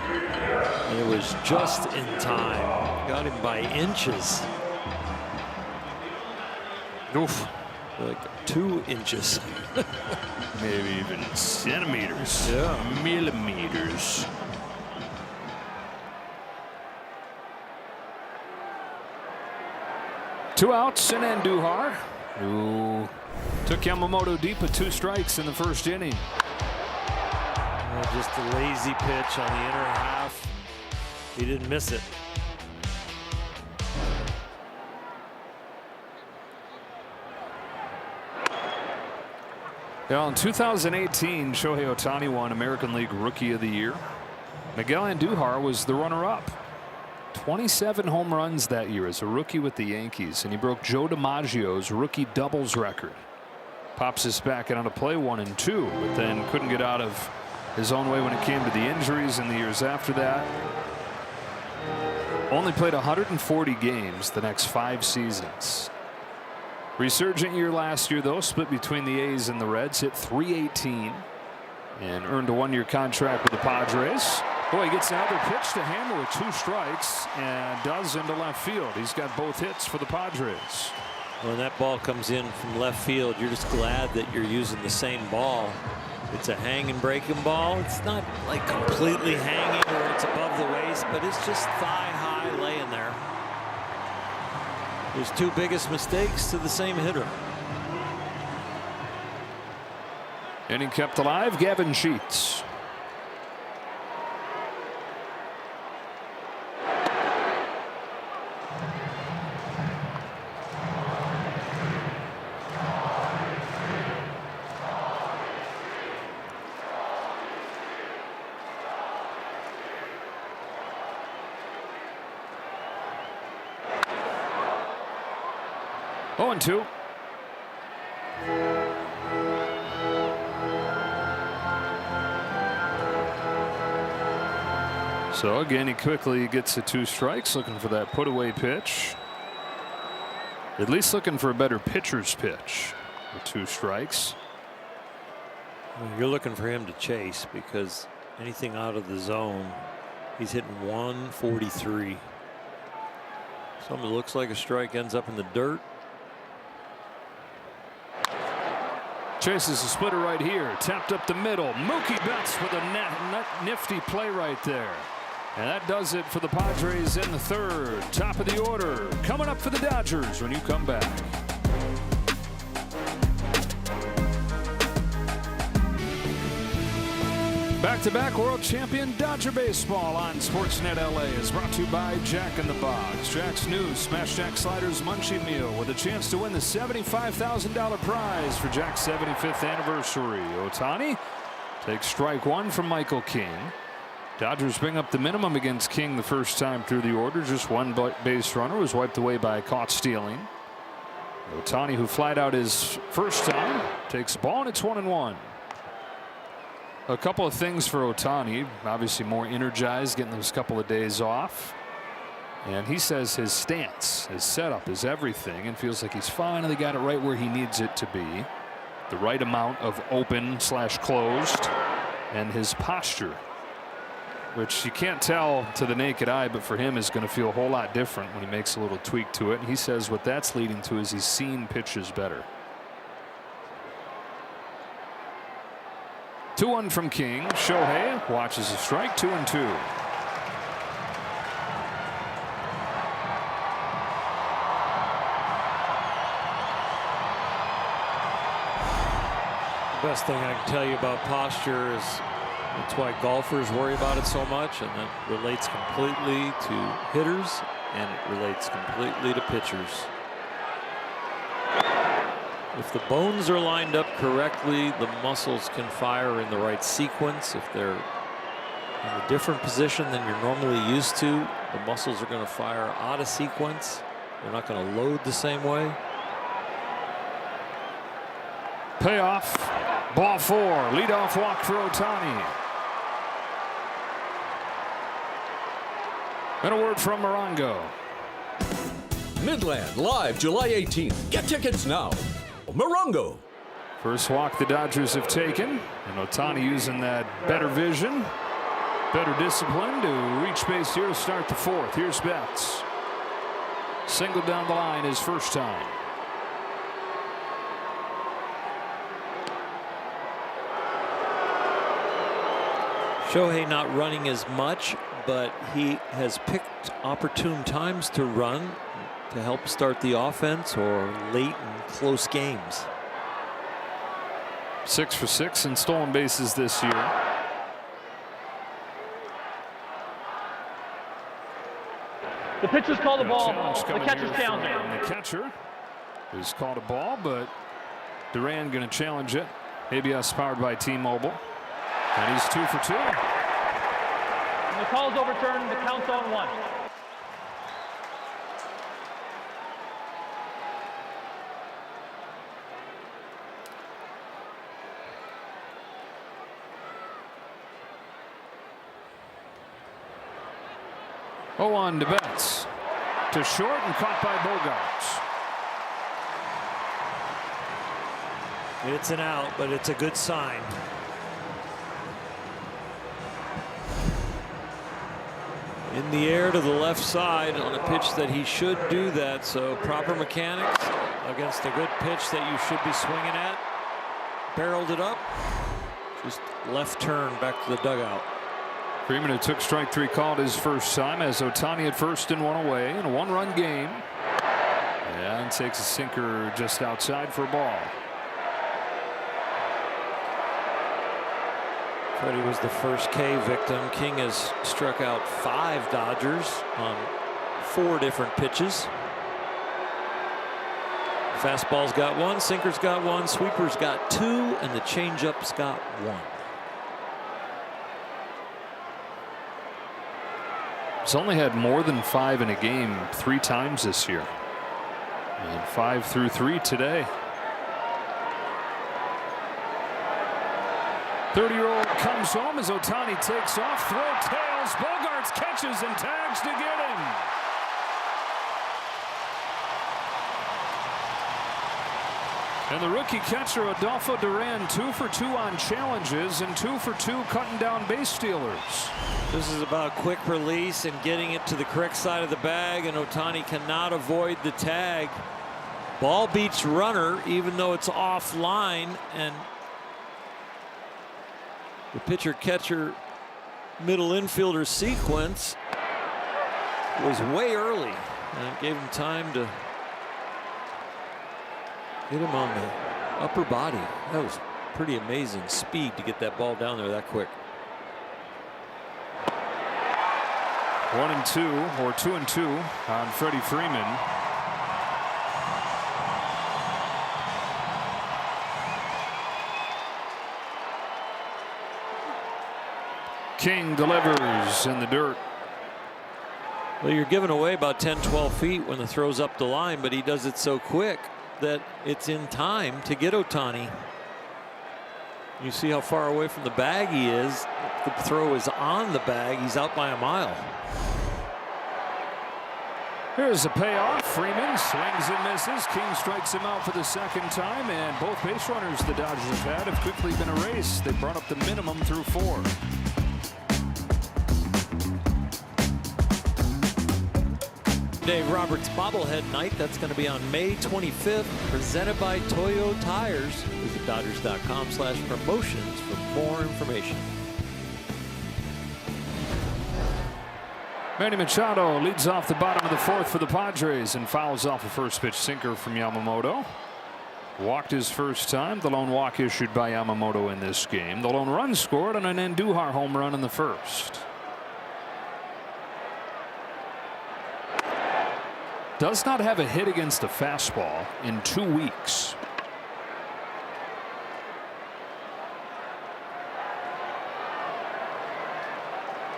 And it was just in time. Got him by inches. Oof. Like 2 inches. Maybe even centimeters. Yeah. Millimeters. Two outs and Andujar, who took Yamamoto deep with 2 strikes in the first inning. Just a lazy pitch on the inner half. He didn't miss it. Well, in 2018, Shohei Ohtani won American League Rookie of the Year. Miguel Andujar was the runner-up. 27 home runs that year as a rookie with the Yankees, and he broke Joe DiMaggio's rookie doubles record. Pops us back out to play 1 and 2, but then couldn't get out of his own way when it came to the injuries in the years after that. Only played 140 games the next 5 seasons. Resurgent year last year, though, split between the A's and the Reds, hit .318 and earned a 1-year contract with the Padres. Boy, he gets another pitch to hammer with 2 strikes and does into left field. He's got both hits for the Padres. When that ball comes in from left field, you're just glad that you're using the same ball. It's a hang and breaking ball. It's not like completely hanging or it's above the waist, but it's just thigh high laying there. His 2 biggest mistakes to the same hitter. Inning kept alive, Gavin Sheets. Oh, and 2. So again, he quickly gets to 2 strikes, looking for that put away pitch. At least looking for a better pitcher's pitch with 2 strikes. You're looking for him to chase because anything out of the zone, he's hitting 143. Something that looks like a strike ends up in the dirt. Chases a splitter right here, tapped up the middle. Mookie Betts with a nifty play right there. And that does it for the Padres in the 3rd. Top of the order coming up for the Dodgers when you come back. Back-to-back world champion Dodger baseball on Sportsnet LA is brought to you by Jack in the Box. Jack's new Smash Jack Sliders Munchie Meal with a chance to win the $75,000 prize for Jack's 75th anniversary. Ohtani takes strike 1 from Michael King. Dodgers bring up the minimum against King the first time through the order. Just 1 base runner was wiped away by caught stealing. Ohtani, who flied out his first time, takes the ball and it's 1-1. A couple of things for Ohtani. Obviously more energized, getting those couple of days off. And he says his stance, his setup is everything, and feels like he's finally got it right where he needs it to be. The right amount of open/closed, and his posture, which you can't tell to the naked eye, but for him is going to feel a whole lot different when he makes a little tweak to it. And he says what that's leading to is he's seen pitches better. 2-1 from King. Shohei watches a strike. 2-2. The best thing I can tell you about posture is that's why golfers worry about it so much, and it relates completely to hitters and it relates completely to pitchers. If the bones are lined up correctly, the muscles can fire in the right sequence. If they're in a different position than you're normally used to. The muscles are going to fire out of sequence. They're not going to load the same way. Payoff. Ball 4. Leadoff walk for Ohtani. And a word from Morongo. Midland live July 18th. Get tickets now. Morongo. First walk the Dodgers have taken, and Ohtani using that better vision, better discipline to reach base here to start the 4th. Here's Betts. Single down the line his first time. Shohei not running as much, but he has picked opportune times to run to help start the offense or late in close games. 6 for 6 in stolen bases this year. The pitcher's called a ball. The catcher's challenging. The catcher has called a ball, but Duran going to challenge it. ABS powered by T-Mobile. And he's 2 for 2. And the call is overturned. The count's on 1. On to Betts. To short and caught by Bogarts. It's an out, but it's a good sign. In the air to the left side on a pitch that he should do that. So proper mechanics against a good pitch that you should be swinging at. Barreled it up. Just left turn back to the dugout. Freeman, who took strike 3, called his first time, as Ohtani at first and 1 away in a 1-run game. And takes a sinker just outside for a ball. Freddie was the first K victim. King has struck out 5 Dodgers on 4 different pitches. Fastball's got 1, sinker's got 1, sweeper's got 2, and the changeup's got 1. He's only had more than 5 in a game 3 times this year. And 5 through 3 today. 30-year-old comes home as Ohtani takes off. Throw tails. Bogarts catches and tags to get him. And the rookie catcher Adolfo Duran 2 for 2 on challenges and 2 for 2 cutting down base stealers. This is about quick release and getting it to the correct side of the bag, and Ohtani cannot avoid the tag. Ball beats runner even though it's offline, and the pitcher catcher middle infielder sequence was way early, and it gave him time to hit him on the upper body. That was pretty amazing speed to get that ball down there that quick. 1-2 or 2-2 on Freddie Freeman. King delivers in the dirt. Well, you're giving away about 10-12 feet when the throw's up the line, but he does it so quick that it's in time to get Ohtani. You see how far away from the bag he is. If the throw is on the bag, he's out by a mile. Here's a payoff. Freeman swings and misses. King strikes him out for the 2nd time, and both base runners the Dodgers have had have quickly been erased. They brought up the minimum through 4. Dave Roberts bobblehead night. That's going to be on May 25th, presented by Toyo Tires. Visit Dodgers.com/promotions for more information. Manny Machado leads off the bottom of the 4th for the Padres and fouls off a first pitch sinker from Yamamoto. Walked his first time. The lone walk issued by Yamamoto in this game. The lone run scored on an Andujar home run in the 1st. Does not have a hit against the fastball in 2 weeks.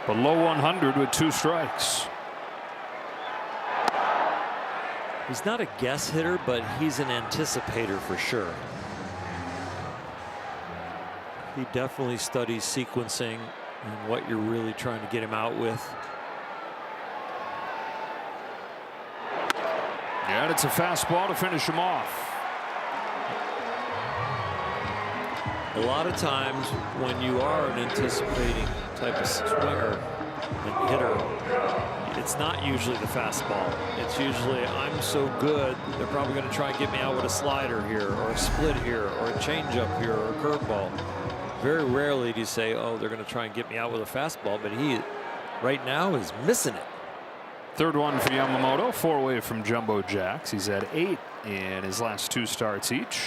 Below 100 with 2 strikes. He's not a guess hitter, but he's an anticipator for sure. He definitely studies sequencing and what you're really trying to get him out with. Yeah, and it's a fastball to finish him off. A lot of times when you are an anticipating type of swinger and hitter, it's not usually the fastball. It's usually, I'm so good, they're probably going to try and get me out with a slider here, or a split here, or a changeup here, or a curveball. Very rarely do you say, oh, they're going to try and get me out with a fastball, but he, right now, is missing it. Third one for Yamamoto, 4 away from Jumbo Jacks. He's had 8 in his last 2 starts each.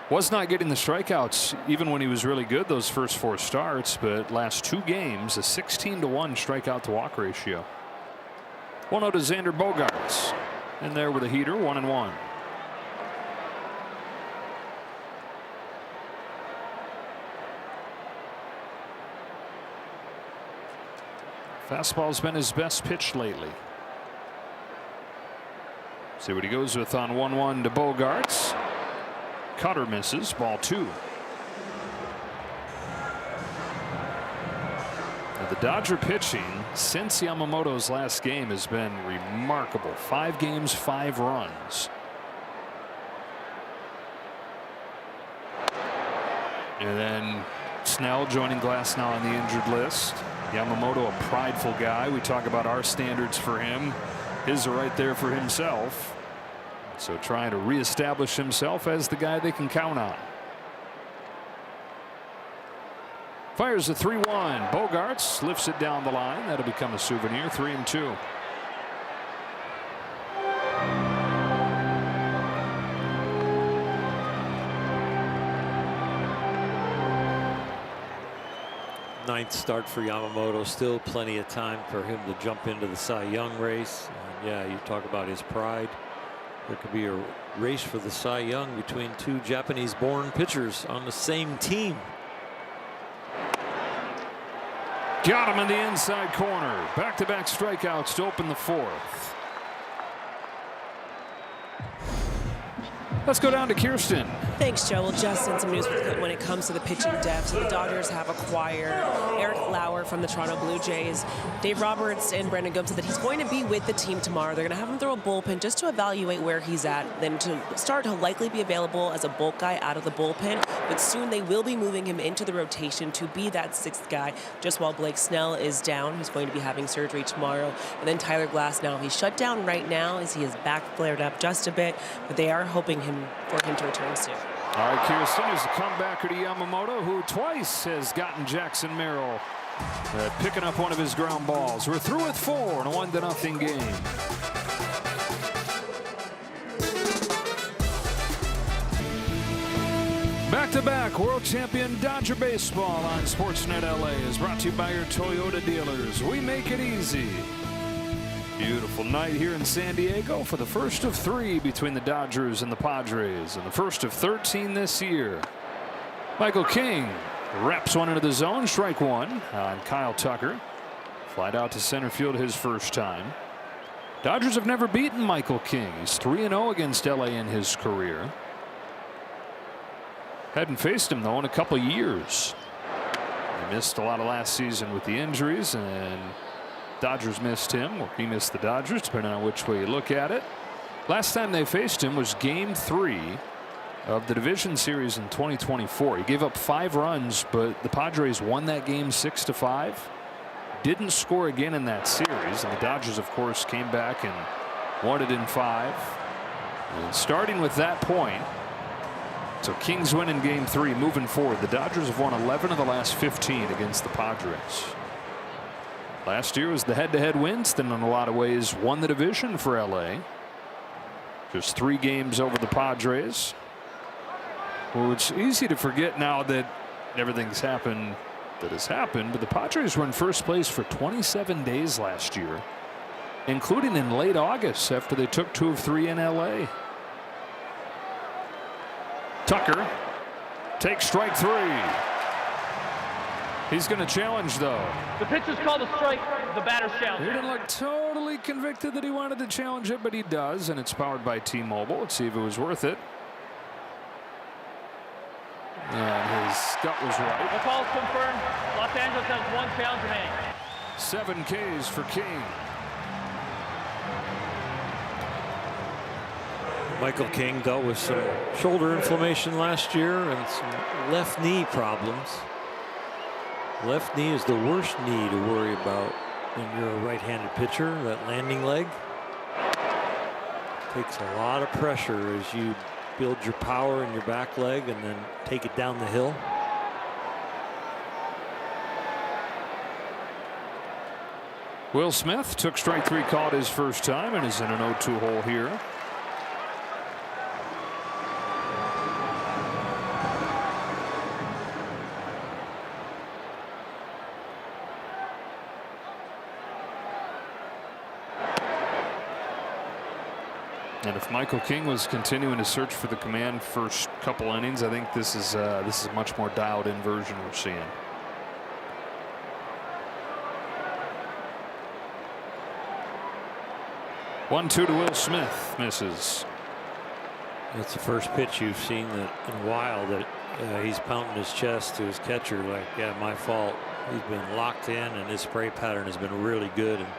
Was not getting the strikeouts even when he was really good those first 4 starts, but last 2 games, a 16-1 strikeout to walk ratio. 1-0 to Xander Bogaerts. In there with a heater, 1-1. Fastball's been his best pitch lately. See what he goes with on 1-1 to Bogaerts. Cutter misses, ball 2. Now the Dodger pitching since Yamamoto's last game has been remarkable. 5 games, 5 runs. And then Snell joining Glasnow on the injured list. Yamamoto, a prideful guy. We talk about our standards for him. His are right there for himself. So trying to reestablish himself as the guy they can count on. Fires a 3-1. Bogaerts lifts it down the line. That'll become a souvenir. 3-2. Ninth start for Yamamoto. Still plenty of time for him to jump into the Cy Young race. And yeah, you talk about his pride. There could be a race for the Cy Young between 2 Japanese-born pitchers on the same team. Got him in the inside corner. Back-to-back strikeouts to open the 4th. Let's go down to Kirsten. Thanks, Joe. Well, just in some news when it comes to the pitching depth. So the Dodgers have acquired Eric Lauer from the Toronto Blue Jays. Dave Roberts and Brandon Gomes said that he's going to be with the team tomorrow. They're going to have him throw a bullpen just to evaluate where he's at. Then to start, he'll likely be available as a bulk guy out of the bullpen. But soon they will be moving him into the rotation to be that 6th guy, just while Blake Snell is down. He's going to be having surgery tomorrow. And then Tyler Glasnow, he's shut down right now as he is back flared up just a bit. But they are hoping for him to return soon. All right, Kirsten is a comebacker to Yamamoto, who twice has gotten Jackson Merrill picking up one of his ground balls. We're through with 4 in a 1-0 game. Back-to-back world champion Dodger baseball on Sportsnet LA is brought to you by your Toyota dealers. We make it easy. Beautiful night here in San Diego for the first of 3 between the Dodgers and the Padres, and the first of 13 this year. Michael King wraps one into the zone, strike 1 on Kyle Tucker. Flied out to center field his first time. Dodgers have never beaten Michael King. He's 3-0 against LA in his career. Hadn't faced him though in a couple years. He missed a lot of last season with the injuries, and Dodgers missed him, or he missed the Dodgers, depending on which way you look at it. Last time they faced him was Game 3 of the division series in 2024. He gave up 5 runs, but the Padres won that game 6-5. Didn't score again in that series, and the Dodgers, of course, came back and won it in 5. And starting with that point, so Kings win in Game 3. Moving forward, the Dodgers have won 11 of the last 15 against the Padres. Last year was the head-to-head wins, then in a lot of ways won the division for LA. Just 3 games over the Padres. Well, it's easy to forget now that everything's happened that has happened, but the Padres were in first place for 27 days last year, including in late August after they took 2 of 3 in LA. Tucker takes strike 3. He's going to challenge, though. The pitch is called a strike. The batter's challenge. He didn't look totally convicted that he wanted to challenge it, but he does, and it's powered by T-Mobile. Let's see if it was worth it. And his gut was right. The call's confirmed. Los Angeles has 1 challenge remaining. 7 Ks for King. Michael King dealt with some shoulder inflammation last year and some left knee problems. Left knee is the worst knee to worry about when you're a right-handed pitcher. That landing leg takes a lot of pressure as you build your power in your back leg and then take it down the hill. Will Smith took strike 3 called his first time and is in an 0-2 hole here. And if Michael King was continuing to search for the command first couple innings, I think this is a much more dialed in version we're seeing. One-two to Will Smith, misses. That's the first pitch you've seen that in a while that he's pounding his chest to his catcher like, yeah, my fault. He's been locked in and his spray pattern has been really good. And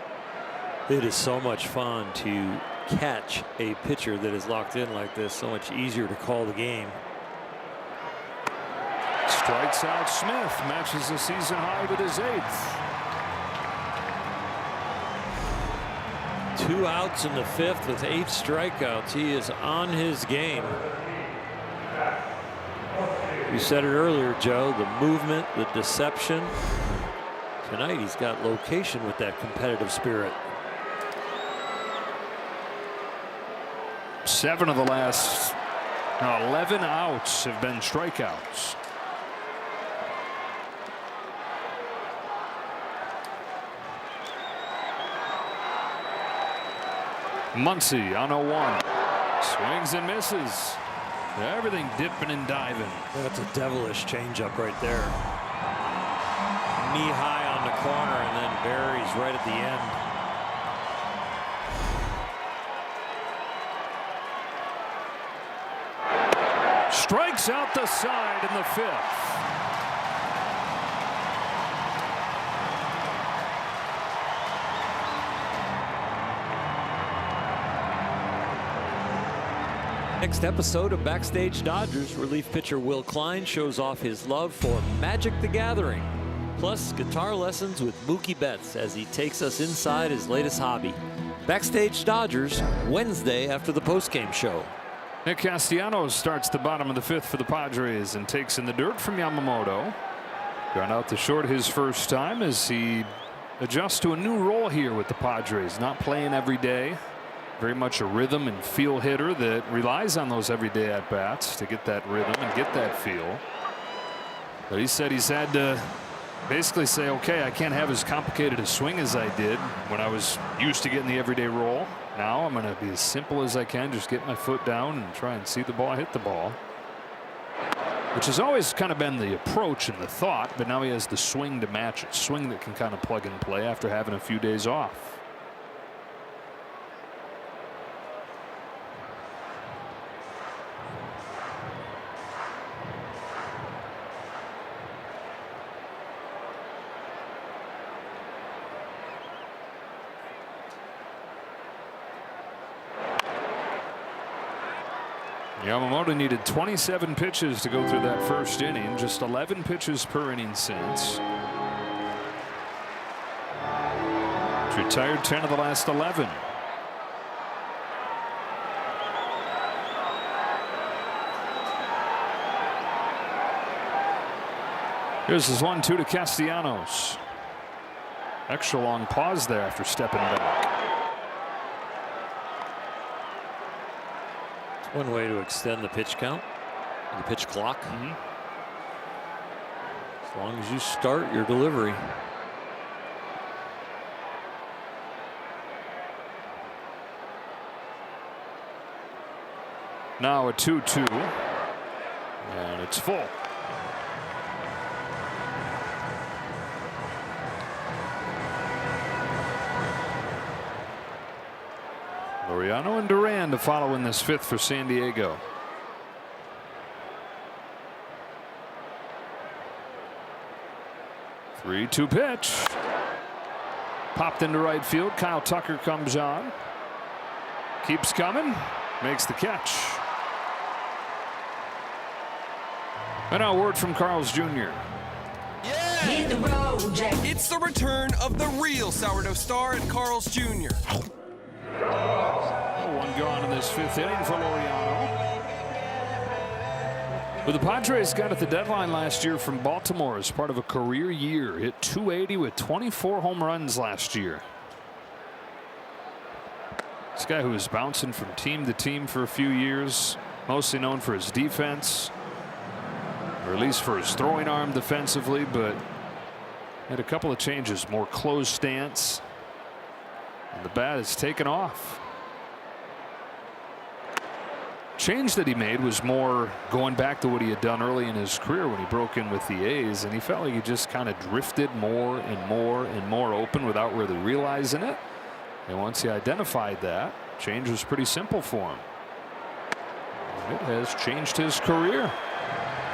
it is so much fun to catch a pitcher that is locked in like this. So much easier to call the game. Strikes out Smith, matches the season high with his 8th. 2 outs in the 5th with 8 strikeouts. He is on his game. You said it earlier, Joe, the movement, the deception. Tonight he's got location with that competitive spirit. 7 of the last 11 outs have been strikeouts. Muncy on 0-1. Swings and misses. Everything dipping and diving. That's a devilish changeup right there. Knee high on the corner and then buries right at the end. Strikes out the side in the 5th. Next episode of Backstage Dodgers, relief pitcher Will Klein shows off his love for Magic the Gathering. Plus guitar lessons with Mookie Betts as he takes us inside his latest hobby. Backstage Dodgers, Wednesday after the postgame show. Nick Castellanos starts the bottom of the 5th for the Padres and takes in the dirt from Yamamoto. Ground out the short his first time as he adjusts to a new role here with the Padres. Not playing every day. Very much a rhythm and feel hitter that relies on those everyday at-bats to get that rhythm and get that feel. But he said he's had to basically say, okay, I can't have as complicated a swing as I did when I was used to getting the everyday roll. Now I'm going to be as simple as I can, just get my foot down and try and see the ball hit the ball. Which has always kind of been the approach and the thought, but now he has the swing to match it. Swing that can kind of plug and play after having a few days off. Yamamoto needed 27 pitches to go through that first inning. Just 11 pitches per inning since. He's retired 10 of the last 11. Here's his 1-2 to Castellanos. Extra long pause there after stepping back. One way to extend the pitch count, the pitch clock. As long as you start your delivery. Now a 2-2. And it's full. Laureano and Duran to follow in this 5th for San Diego. Three-two pitch. Popped into right field. Kyle Tucker comes on. Keeps coming. Makes the catch. And now a word from Carl's Jr. Hit the road, Jack. It's the return of the real sourdough star at Carl's Jr. One gone in this 5th inning for Laureano. But the Padres got at the deadline last year from Baltimore as part of a career year. Hit .280 with 24 home runs last year. This guy who was bouncing from team to team for a few years, mostly known for his defense, or at least for his throwing arm defensively, but had a couple of changes, more closed stance, and the bat has taken off. Change that he made was more going back to what he had done early in his career when he broke in with the A's, and he felt like he just kind of drifted more and more and more open without really realizing it. And once he identified that, change was pretty simple for him. It has changed his career.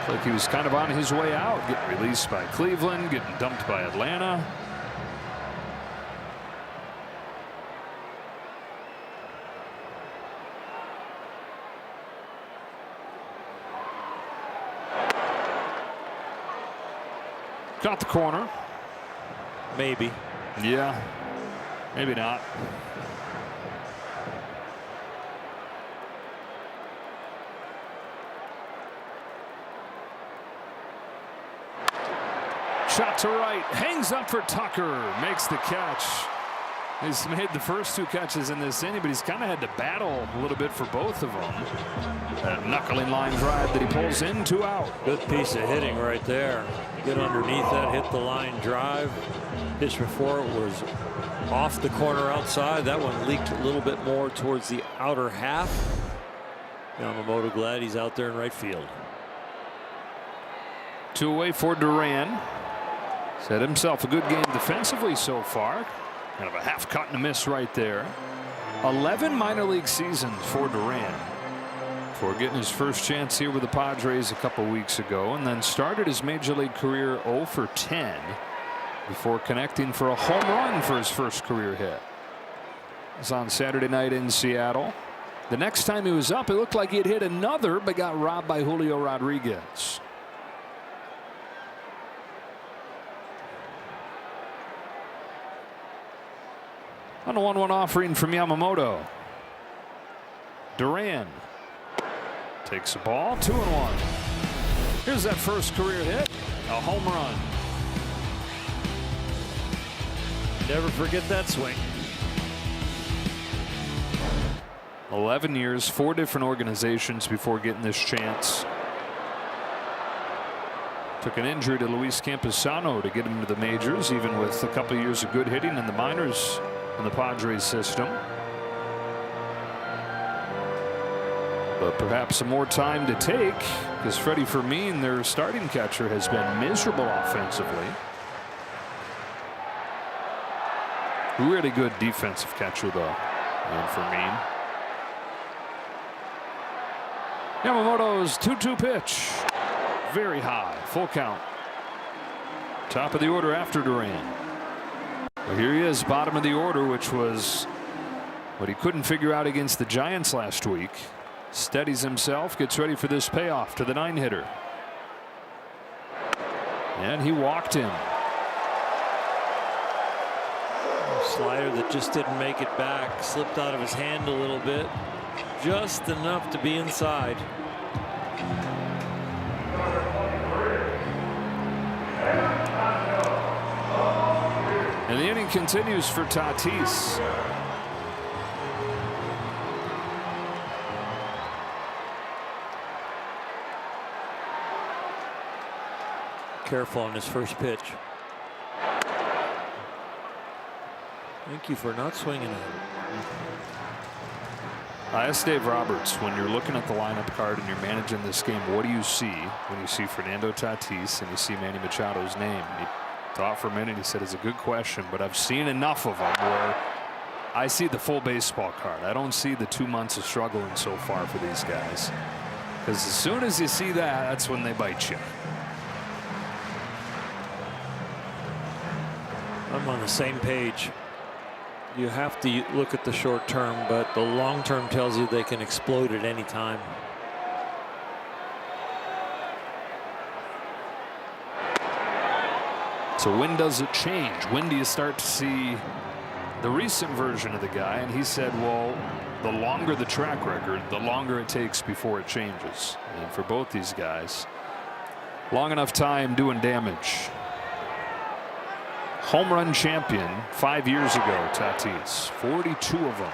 Like he was kind of on his way out, getting released by Cleveland, getting dumped by Atlanta. Got the corner. Maybe. Yeah. Maybe not. Shot to right, hangs up for Tucker, makes the catch. He's made the first 2 catches in this inning, but he's kind of had to battle a little bit for both of them. That knuckling line drive that he pulls in, 2 out. Good piece of hitting right there. Get underneath that, hit the line drive. Pitch before it was off the corner outside. That one leaked a little bit more towards the outer half. Yamamoto glad he's out there in right field. 2 away for Duran. Set himself a good game defensively so far. Kind of a half cut and a miss right there. 11 minor league seasons for Duran. For getting his first chance here with the Padres a couple weeks ago, and then started his major league career 0 for 10 before connecting for a home run for his first career hit. It was on Saturday night in Seattle. The next time he was up, it looked like he had hit another, but got robbed by Julio Rodriguez. On a 1-1 offering from Yamamoto. Duran takes a ball, 2-1. Here's that first career hit, a home run. Never forget that swing. 11 years, 4 different organizations before getting this chance. Took an injury to Luis Campusano to get him to the majors, even with a couple of years of good hitting in the minors in the Padres system. But perhaps some more time to take, because Freddie Fermin, their starting catcher, has been miserable offensively. Really good defensive catcher, though, and Fermin. Yamamoto's 2-2 pitch. Very high. Full count. Top of the order after Duran. Well, here he is, bottom of the order, which was what he couldn't figure out against the Giants last week. Steadies himself, gets ready for this payoff to the 9-hitter. And he walked him. Slider that just didn't make it back, slipped out of his hand a little bit, just enough to be inside. And the inning continues for Tatis. Careful on his first pitch. Thank you for not swinging it. I asked Dave Roberts, when you're looking at the lineup card and you're managing this game, what do you see when you see Fernando Tatis and you see Manny Machado's name? He thought for a minute. He said, it's a good question, but I've seen enough of them where I see the full baseball card. I don't see the 2 months of struggling so far for these guys. Because as soon as you see that, that's when they bite you. I'm on the same page. You have to look at the short term, but the long term tells you they can explode at any time. So when does it change? When do you start to see the recent version of the guy? And he said, well, the longer the track record, the longer it takes before it changes. And for both these guys, long enough time doing damage. Home run champion 5 years ago, Tatis, 42 of them.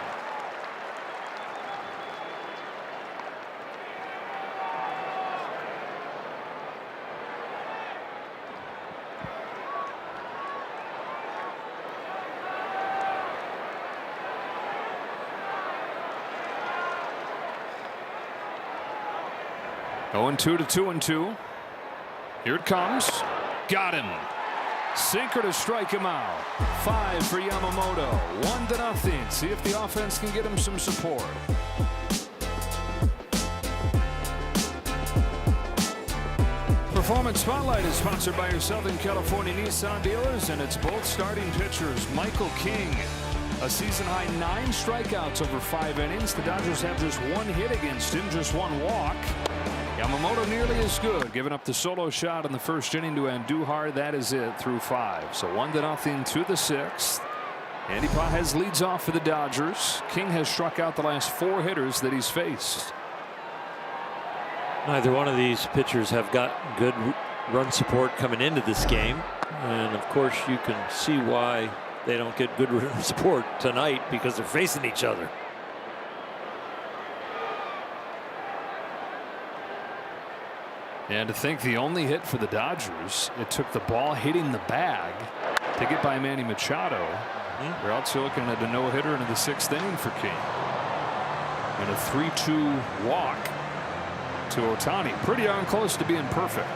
Going 2 to 2-2. Here it comes. Got him. Sinker to strike him out. 5 for Yamamoto. 1-0. See if the offense can get him some support. Performance Spotlight is sponsored by your Southern California Nissan dealers, and it's both starting pitchers. Michael King, a season-high 9 strikeouts over 5 innings. The Dodgers have just 1 hit against him, just 1 walk. Yamamoto nearly as good, giving up the solo shot in the first inning to Andujar. That is it through 5. So 1-0 to the 6th. Andy Pages leads off for the Dodgers. King has struck out the last 4 hitters that he's faced. Neither one of these pitchers have got good run support coming into this game. And of course you can see why they don't get good run support tonight, because they're facing each other. And to think the only hit for the Dodgers, it took the ball hitting the bag to get by Manny Machado. We're also looking at a no-hitter into the 6th inning for King. And a 3-2 walk to Ohtani. Pretty darn close to being perfect.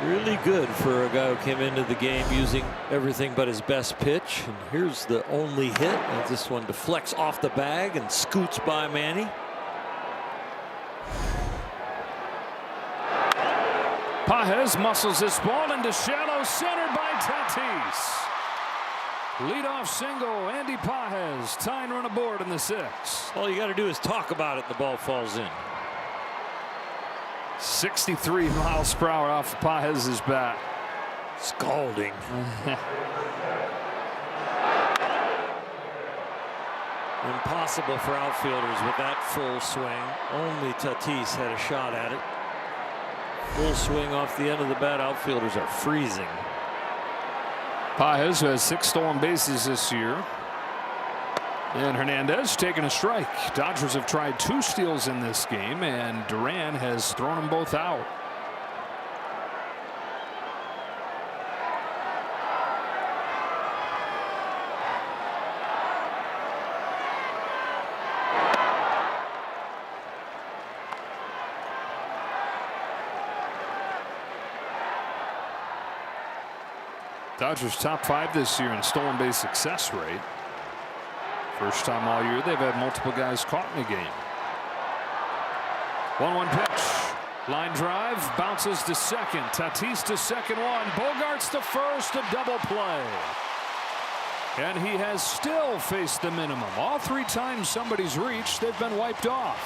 Really good for a guy who came into the game using everything but his best pitch. And here's the only hit. And this one deflects off the bag and scoots by Manny. Pages muscles this ball into shallow center by Tatis. Leadoff single, Andy Pages, tying run aboard in the 6th. All you got to do is talk about it, and the ball falls in. 63 miles per hour off of Pages' bat. Scalding. Impossible for outfielders with that full swing. Only Tatis had a shot at it. Full swing off the end of the bat. Outfielders are freezing. Pages, who has 6 stolen bases this year. And Hernandez taking a strike. Dodgers have tried 2 steals in this game, and Duran has thrown them both out. Dodgers top 5 this year in stolen base success rate. First time all year they've had multiple guys caught in the game. 1-1 pitch. Line drive, bounces to second. Tatis to second one. Bogarts to first, a double play. And he has still faced the minimum. All 3 times somebody's reached, they've been wiped off.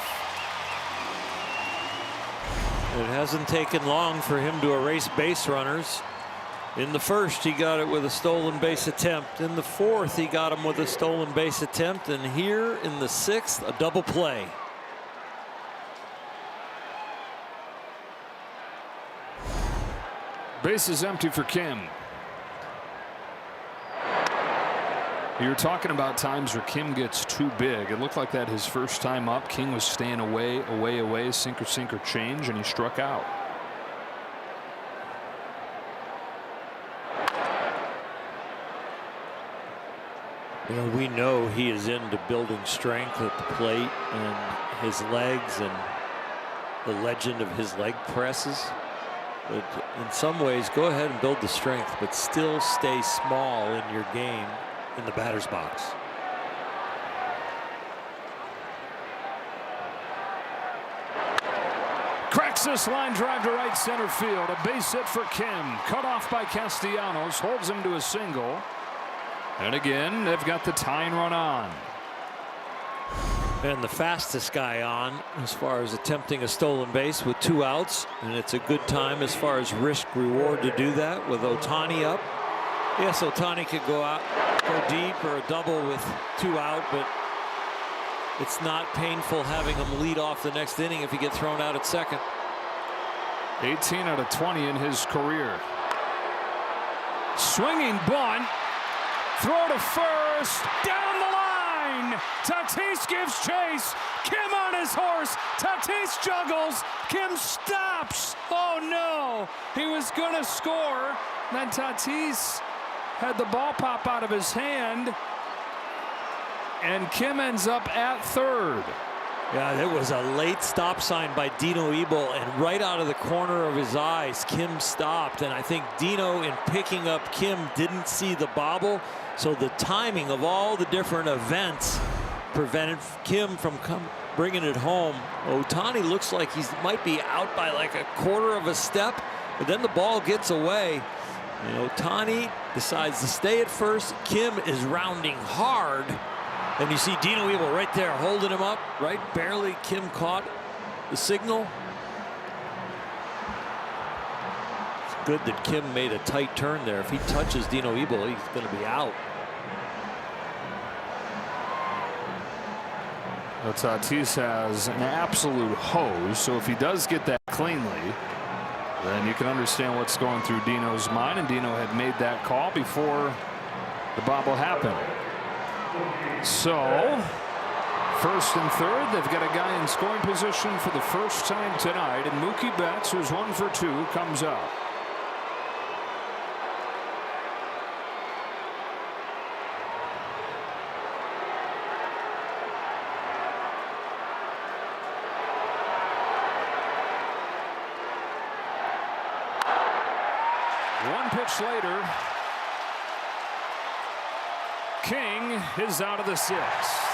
It hasn't taken long for him to erase base runners. In the first, he got it with a stolen base attempt. In the 4th, he got him with a stolen base attempt. And here in the 6th, a double play. Base is empty for Kim. You're talking about times where Kim gets too big. It looked like that his first time up. King was staying away, sinker change, and he struck out. You know, we know he is into building strength at the plate and his legs and the legend of his leg presses. But in some ways, go ahead and build the strength, but still stay small in your game in the batter's box. Cracks this line drive to right center field. A base hit for Kim. Cut off by Castellanos. Holds him to a single. And again, they've got the tying run on. And the fastest guy on as far as attempting a stolen base with 2 outs. And it's a good time as far as risk reward to do that with Ohtani up. Yes, Ohtani could go out, go deep or a double with 2 out, but it's not painful having him lead off the next inning if he gets thrown out at second. 18 out of 20 in his career. Swinging bunt. Throw to first. Down the line. Tatis gives chase. Kim on his horse. Tatis juggles. Kim stops. Oh no. He was going to score. Then Tatis had the ball pop out of his hand. And Kim ends up at third. Yeah, there was a late stop sign by Dino Ebel, and right out of the corner of his eyes, Kim stopped. And I think Dino, in picking up Kim, didn't see the bobble. So the timing of all the different events prevented Kim from bringing it home. Ohtani looks like he might be out by like a quarter of a step, but then the ball gets away. And Ohtani decides to stay at first. Kim is rounding hard. And you see Dino Ebel right there holding him up, right? Barely Kim caught the signal. It's good that Kim made a tight turn there. If he touches Dino Ebel, he's going to be out. Well, Tatis has an absolute hose, so if he does get that cleanly, then you can understand what's going through Dino's mind, and Dino had made that call before the bobble happened. So, first and third, they've got a guy in scoring position for the first time tonight, and Mookie Betts, who's 1 for 2, comes up. One pitch later, King is out of the 6th.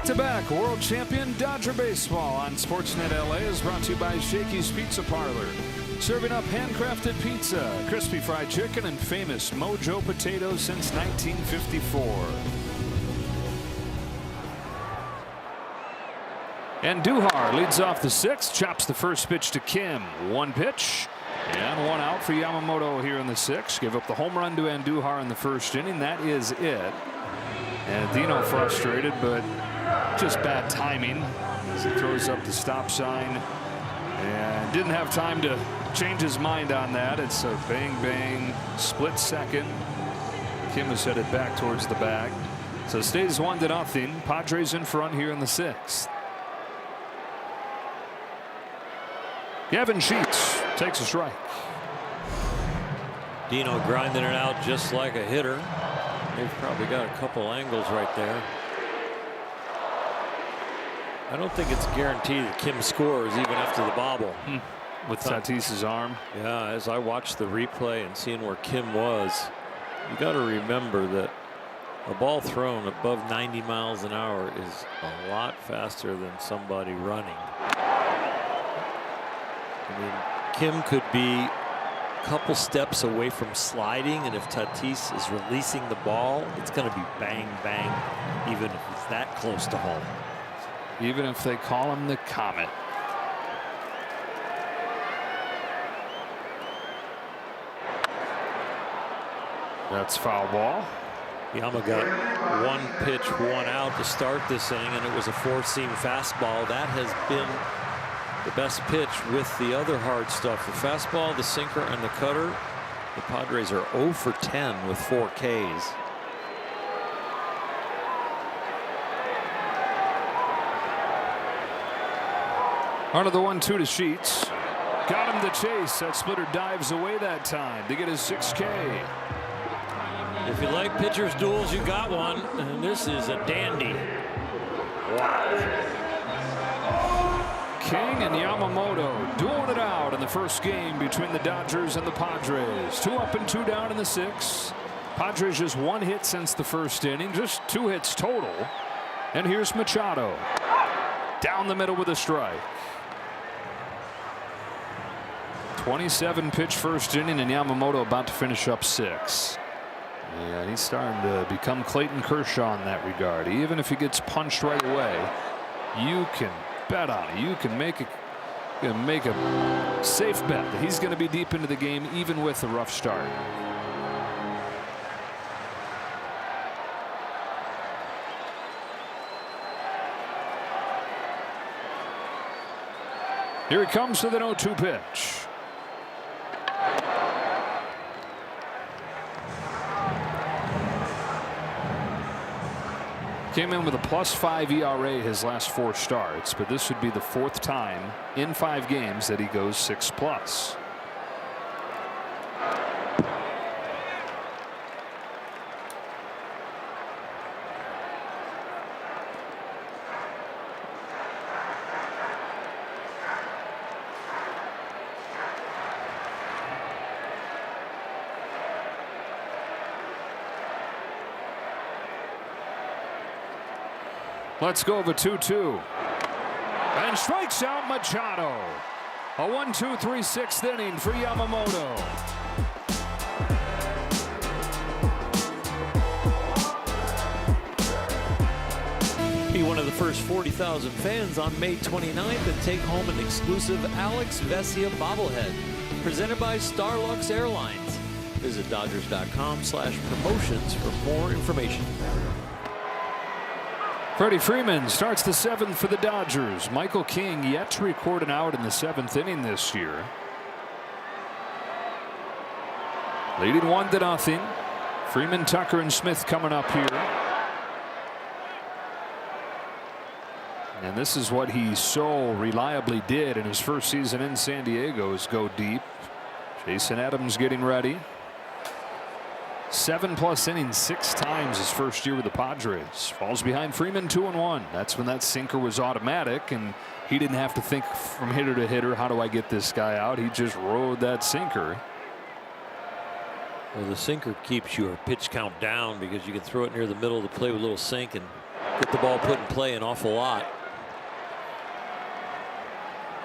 Back-to-back world champion Dodger baseball on Sportsnet LA is brought to you by Shakey's Pizza Parlor. Serving up handcrafted pizza, crispy fried chicken, and famous Mojo potatoes since 1954. And Duhar leads off the 6th, chops the first pitch to Kim. 1 pitch and 1 out for Yamamoto here in the 6th. Gave up the home run to Andujar in the first inning. That is it. And Dino frustrated, but just bad timing as he throws up the stop sign and didn't have time to change his mind on that. It's a bang bang split second. Kim is headed back towards the bag, so it stays 1-0. Padres in front here in the 6th. Gavin Sheets takes a strike. Dino grinding it out just like a hitter. They've probably got a couple angles right there. I don't think it's guaranteed that Kim scores even after the bobble. With Tatis's arm. Yeah, as I watched the replay and seeing where Kim was, you got to remember that a ball thrown above 90 miles an hour is a lot faster than somebody running. I mean, Kim could be a couple steps away from sliding, and if Tatis is releasing the ball, it's going to be bang, bang, even if it's that close to home. Even if they call him the Comet. That's foul ball. Yama got 1 pitch, 1 out to start this inning, and it was a 4-seam fastball. That has been the best pitch with the other hard stuff. The fastball, the sinker, and the cutter. The Padres are 0 for 10 with 4 Ks. Under the 1-2 to Sheets. Got him to chase. That splitter dives away that time to get his 6 K. If you like pitchers duels, you got one. And this is a dandy. Wow. King and Yamamoto dueling it out in the first game between the Dodgers and the Padres. 2 up and 2 down in the 6th. Padres just 1 hit since the first inning, just 2 hits total. And here's Machado. Down the middle with a strike. 27 pitch first inning, and Yamamoto about to finish up 6. Yeah, he's starting to become Clayton Kershaw in that regard. Even if he gets punched right away, you can bet on it. You can make a safe bet that he's going to be deep into the game, even with a rough start. Here he comes to the 0-2 pitch. Came in with a +5 ERA his last 4 starts, but this would be the 4th time in 5 games that he goes 6+. Let's go over 2-2. And strikes out Machado. A 1-2-3 6th inning for Yamamoto. Be one of the first 40,000 fans on May 29th and take home an exclusive Alex Vesia bobblehead presented by Starlux Airlines. Visit Dodgers.com/promotions for more information. Freddie Freeman starts the 7th for the Dodgers. Michael King yet to record an out in the 7th inning this year. Leading 1-0. Freeman, Tucker, and Smith coming up here. And this is what he so reliably did in his first season in San Diego, is go deep. Jason Adams getting ready. 7+ innings 6 times his first year with the Padres. Falls behind Freeman 2-1. That's when that sinker was automatic, and he didn't have to think from hitter to hitter, how do I get this guy out? He just rode that sinker. Well, the sinker keeps your pitch count down because you can throw it near the middle of the plate with a little sink and get the ball put in play an awful lot.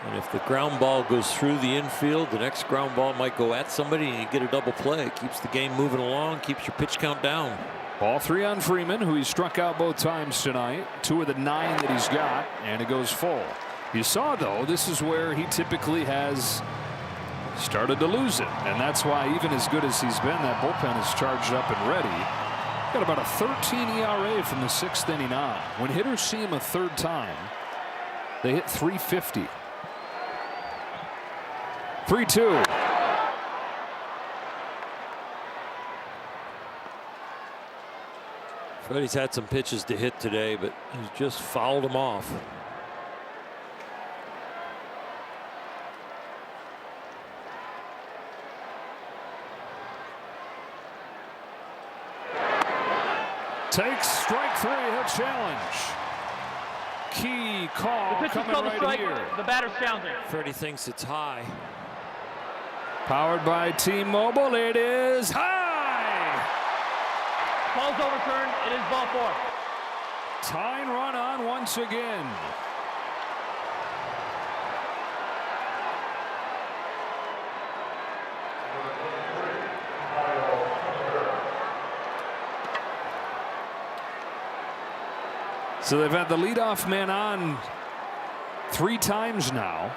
And if the ground ball goes through the infield, the next ground ball might go at somebody and you get a double play. It keeps the game moving along, keeps your pitch count down. Ball 3 on Freeman, who he struck out both times tonight. 2 of the 9 that he's got, and it goes full. You saw, though, this is where he typically has started to lose it. And that's why, even as good as he's been, that bullpen is charged up and ready. Got about a 13 ERA from the 6th inning on. When hitters see him a 3rd time, they hit .350. 3-2. Freddie's had some pitches to hit today, but he's just fouled them off. Takes strike 3. He'll challenge. Key call coming right strike, here. The batter's challenging. Freddie thinks it's high. Powered by T-Mobile, it is high. Call's overturned. It is ball 4. Tying run on once again. So they've had the leadoff man on 3 times now.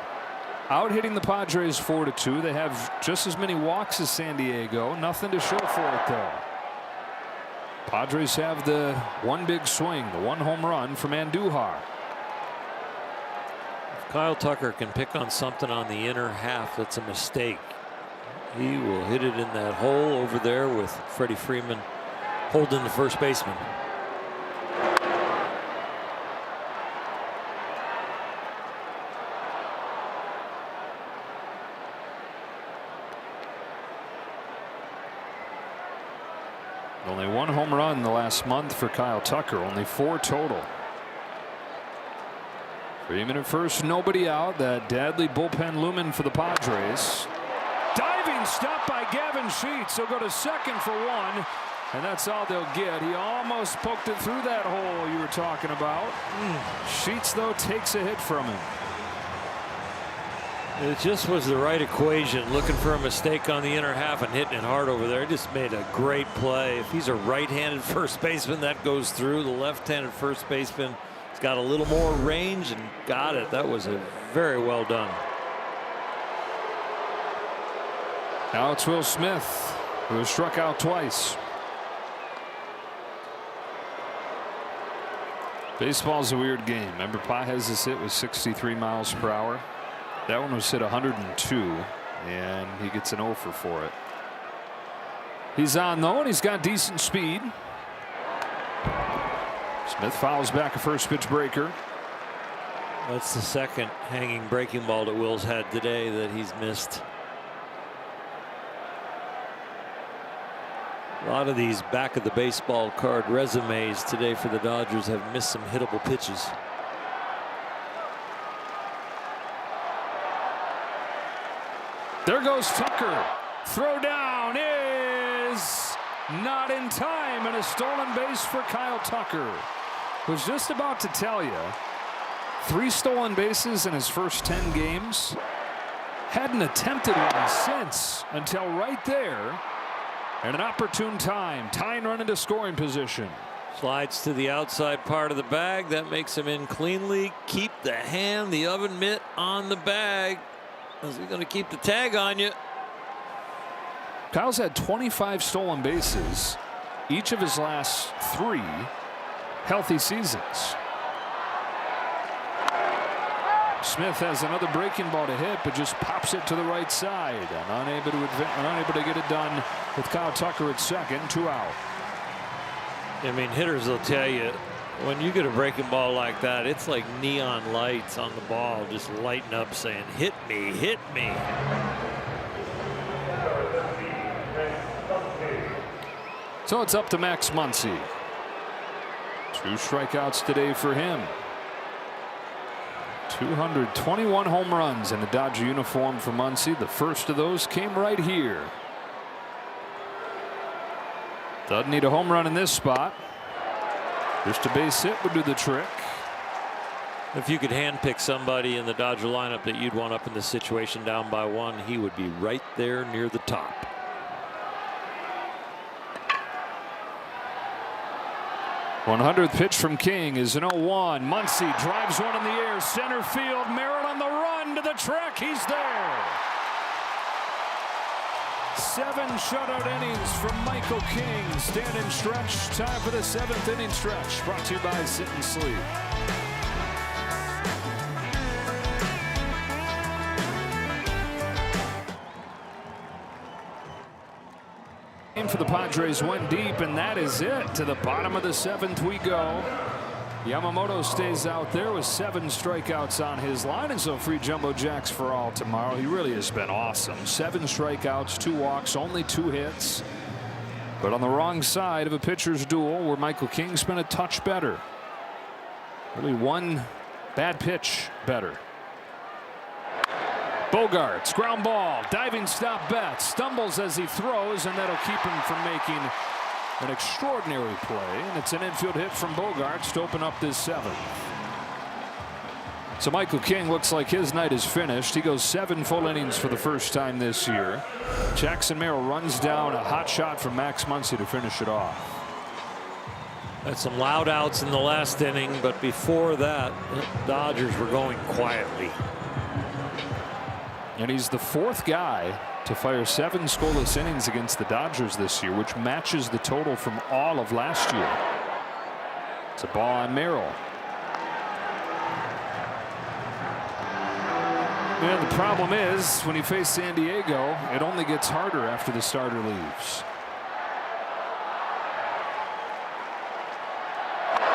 Out hitting the Padres 4-2. They have just as many walks as San Diego. Nothing to show for it, though. Padres have the one big swing, the 1 home run from Andujar. If Kyle Tucker can pick on something on the inner half, that's a mistake. He will hit it in that hole over there with Freddie Freeman holding the first baseman. Only 1 home run in the last month for Kyle Tucker. Only 4 total. Freeman at first, nobody out. That deadly bullpen looming for the Padres. Diving stop by Gavin Sheets. He'll go to second for 1. And that's all they'll get. He almost poked it through that hole you were talking about. Sheets, though, takes a hit from him. It just was the right equation. Looking for a mistake on the inner half and hitting it hard over there. He just made a great play. If he's a right-handed first baseman, that goes through. The left-handed first baseman has got a little more range and got it. That was a very well done. Now it's Will Smith, who has struck out twice. Baseball's a weird game. Remember, Pages' hit was 63 miles per hour. That one was hit 102, and he gets an 0 for it. He's on, though, and he's got decent speed. Smith fouls back a first pitch breaker. That's the second hanging breaking ball that Will's had today that he's missed. A lot of these back of the baseball card resumes today for the Dodgers have missed some hittable pitches. There goes Tucker. Throw down is not in time, and a stolen base for Kyle Tucker. Was just about to tell you, 3 stolen bases in his first 10 games. Hadn't attempted one since until right there. And an opportune time. Tying run into scoring position. Slides to the outside part of the bag. That makes him in cleanly. Keep the hand, the oven mitt on the bag. Is he going to keep the tag on you? Kyle's had 25 stolen bases each of his last 3 healthy seasons. Smith has another breaking ball to hit, but just pops it to the right side and unable to get it done with Kyle Tucker at second. 2 out. I mean, hitters will tell you when you get a breaking ball like that, it's like neon lights on the ball just lighting up saying, hit me, hit me. So it's up to Max Muncy. 2 strikeouts today for him. 221 home runs in a Dodger uniform for Muncy. The first of those came right here. Doesn't need a home run in this spot. Just a base hit would do the trick. If you could handpick somebody in the Dodger lineup that you'd want up in this situation down by 1, he would be right there near the top. '100th pitch from King is an 0-1. Muncy drives one in the air, center field. Merrill on the run to the track. He's there. 7 shutout innings from Michael King. Stand and stretch. Time for the 7th inning stretch. Brought to you by Sit and Sleep. For the Padres went deep, and that is it. To the bottom of the 7th we go. Yamamoto stays out there with 7 strikeouts on his line, and so free jumbo jacks for all tomorrow. He really has been awesome. 7 strikeouts, 2 walks, only 2 hits. But on the wrong side of a pitcher's duel where Michael King's been a touch better. Really 1 bad pitch better. Bogarts, ground ball, diving stop Betts, stumbles as he throws, and that'll keep him from making an extraordinary play. And it's an infield hit from Bogarts to open up this 7th. So Michael King looks like his night is finished. He goes 7 full innings for the first time this year. Jackson Merrill runs down a hot shot from Max Muncy to finish it off. Had some loud outs in the last inning, but before that, the Dodgers were going quietly. And he's the 4th guy to fire 7 scoreless innings against the Dodgers this year, which matches the total from all of last year. It's a ball on Merrill. And the problem is, when you face San Diego, it only gets harder after the starter leaves.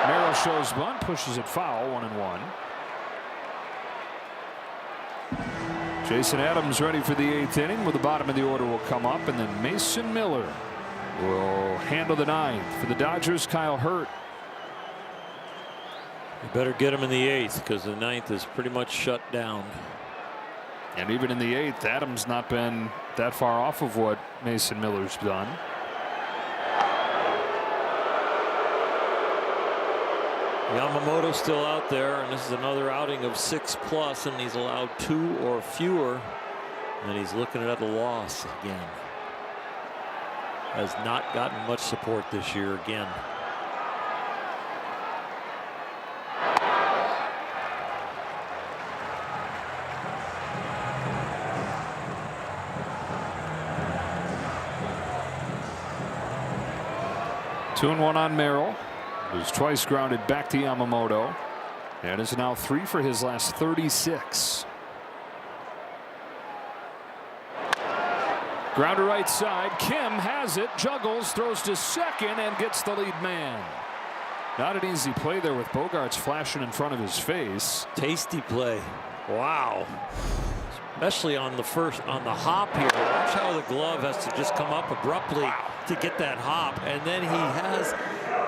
Merrill shows bunt, pushes it foul, 1-1. Jason Adams ready for the 8th inning, where the bottom of the order will come up, and then Mason Miller will handle the ninth. For the Dodgers, Kyle Hurt. You better get him in the eighth because the ninth is pretty much shut down. And even in the eighth, Adams not been that far off of what Mason Miller's done. Yamamoto's still out there, and this is another outing of 6+, and he's allowed 2 or fewer, and he's looking at a loss again. Has not gotten much support this year again. Two and one on Merrill. Was twice grounded back to Yamamoto, and is now 3 for his last 36. Grounder right side. Kim has it, juggles, throws to second, and gets the lead man. Not an easy play there with Bogaerts flashing in front of his face. Tasty play. Wow. Especially on the hop here. Watch how the glove has to just come up abruptly to get that hop, and then he has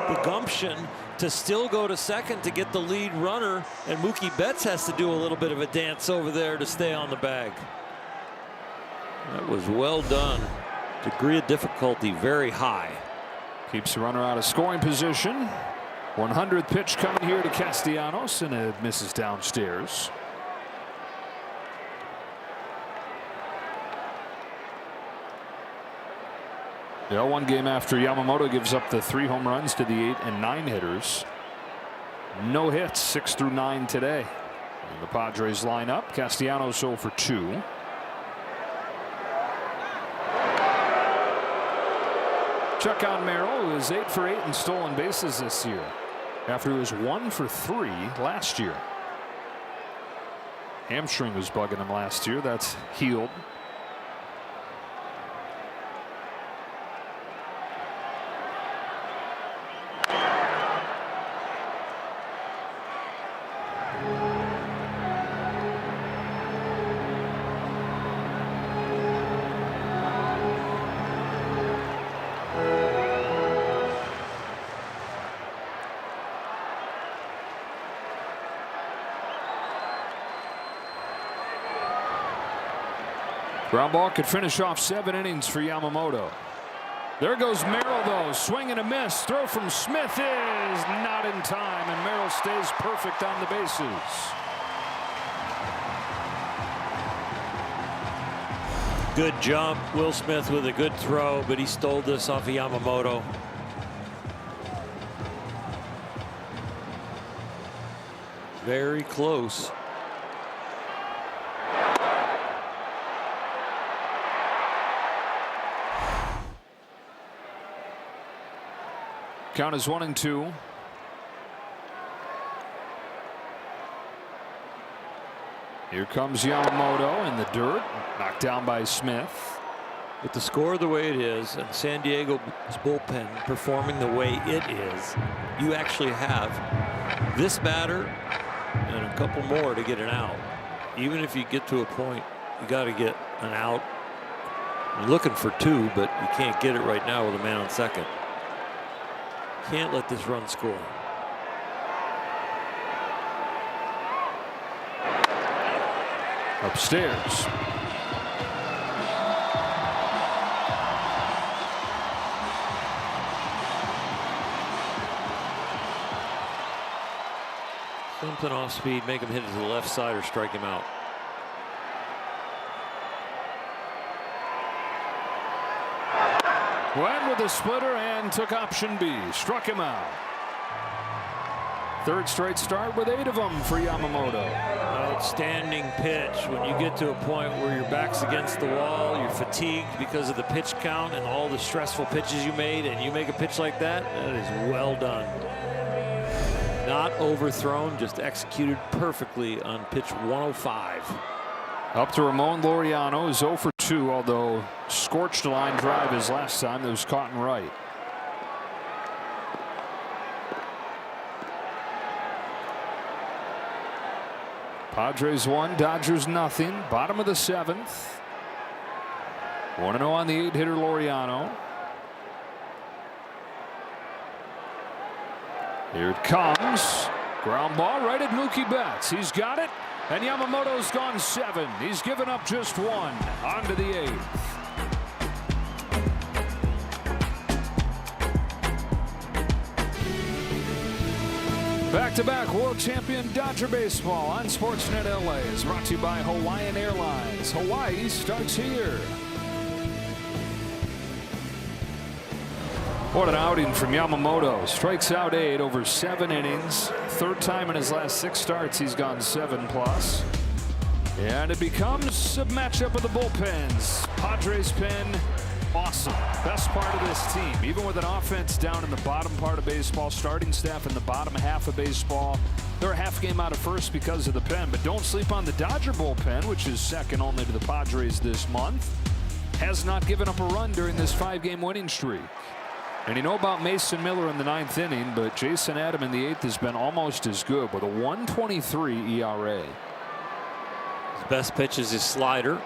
the gumption to still go to second to get the lead runner, and Mookie Betts has to do a little bit of a dance over there to stay on the bag. That was well done. Degree of difficulty very high. Keeps the runner out of scoring position. 100th pitch coming here to Castellanos, and it misses downstairs. The 0-1 game after Yamamoto gives up the 3 home runs to the 8 and 9 hitters. No hits 6 through 9 today. And the Padres line up. Castellanos 0 for 2. Chuck on Merrill, who is 8 for 8 in stolen bases this year, after he was 1 for 3 last year. Hamstring was bugging him last year. That's healed. Ground ball could finish off 7 innings for Yamamoto. There goes Merrill, though. Swing and a miss. Throw from Smith is not in time, and Merrill stays perfect on the bases. Good jump. Will Smith with a good throw, but he stole this off of Yamamoto. Very close. Count is 1-2. Here comes Yamamoto in the dirt, knocked down by Smith. With the score the way it is and San Diego's bullpen performing the way it is, you actually have this batter and a couple more to get an out. Even if you get to a point, you got to get an out. You're looking for 2, but you can't get it right now with a man on second. Can't let this run score. Upstairs. Something off speed, make him hit it to the left side or strike him out. Went with the splitter and took option B. Struck him out. Third straight start with 8 of them for Yamamoto. Outstanding pitch. When you get to a point where your back's against the wall, you're fatigued because of the pitch count and all the stressful pitches you made, and you make a pitch like that, that is well done. Not overthrown, just executed perfectly on pitch 105. Up to Ramon Laureano, is 0 for 2, although scorched a line drive his last time that was caught and right. Padres 1, Dodgers nothing. Bottom of the 7th. 1-0 on the 8-hitter Laureano. Here it comes. Ground ball right at Mookie Betts. He's got it. And Yamamoto's gone 7. He's given up just 1. On to the 8th. Back-to-back world champion Dodger baseball on Sportsnet LA is brought to you by Hawaiian Airlines. Hawaii starts here. What an outing from Yamamoto. Strikes out 8 over 7 innings. Third time in his last 6 starts he's gone 7+. And it becomes a matchup of the bullpens. Padres pen, awesome. Best part of this team. Even with an offense down in the bottom part of baseball, starting staff in the bottom half of baseball, they're a half game out of first because of the pen. But don't sleep on the Dodger bullpen, which is second only to the Padres this month. Has not given up a run during this 5-game winning streak. And you know about Mason Miller in the 9th inning, but Jason Adam in the 8th has been almost as good with a 1.23 ERA. His best pitch is his slider.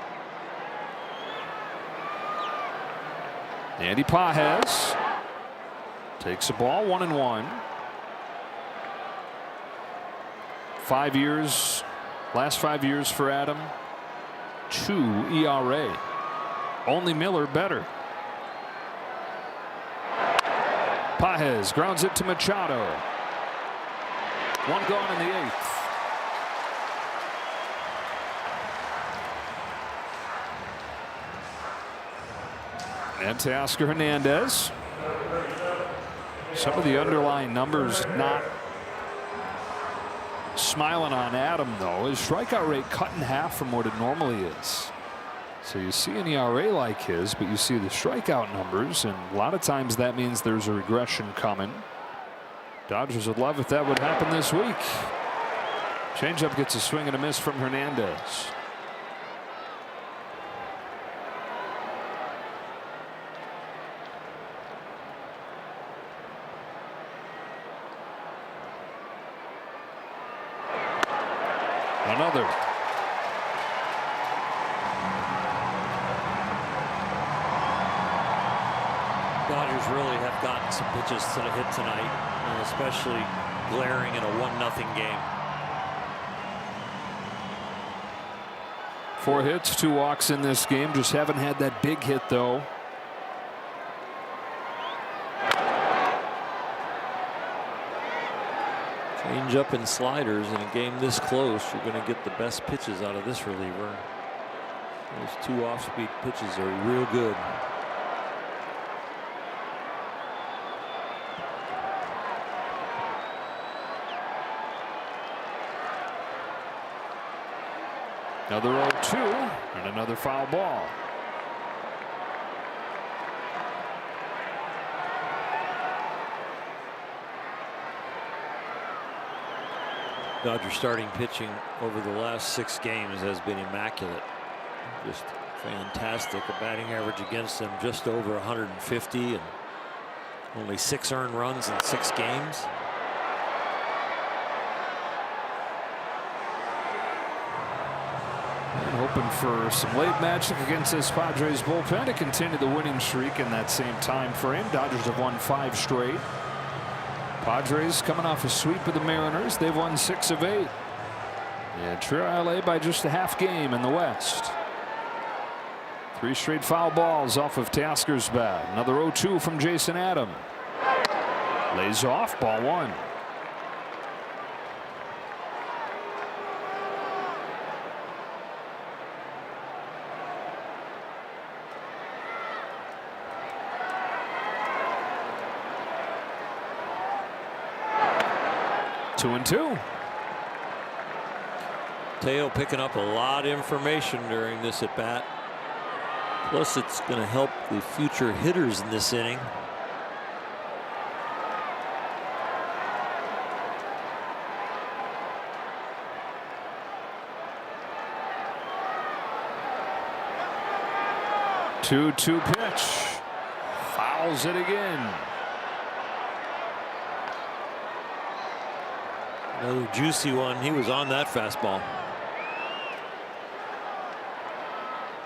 Andy Pages takes a ball 1-1. 5 years, last 5 years for Adam, 2 ERA. Only Miller better. Pages grounds it to Machado. 1 gone in the 8th. And Teoscar Hernandez. Some of the underlying numbers not smiling on Adam, though. His strikeout rate cut in half from what it normally is. So you see an ERA like his, but you see the strikeout numbers, and a lot of times that means there's a regression coming. Dodgers would love if that would happen this week. Changeup gets a swing and a miss from Hernandez. Another. Dodgers really have gotten some pitches to the hit tonight, and especially glaring in a 1-0 game. 4 hits, 2 walks in this game. Just haven't had that big hit, though. Change up and sliders in a game this close. You're going to get the best pitches out of this reliever. Those 2 off-speed pitches are real good. Another 0-2 and another foul ball. Dodger starting pitching over the last 6 games has been immaculate. Just fantastic. A batting average against them just over 150 and only 6 earned runs in 6 games. Hoping for some late magic against this Padres bullpen to continue the winning streak in that same time frame. Dodgers have won 5 straight. Padres coming off a sweep of the Mariners. They've won 6 of 8. And trail LA by just a half game in the West. 3 straight foul balls off of Teoscar's bat. Another 0-2 from Jason Adam. Lays off, ball 1. Two and 2. Teo picking up a lot of information during this at bat. Plus, it's going to help the future hitters in this inning. Two pitch. Fouls it again. Another juicy one. He was on that fastball.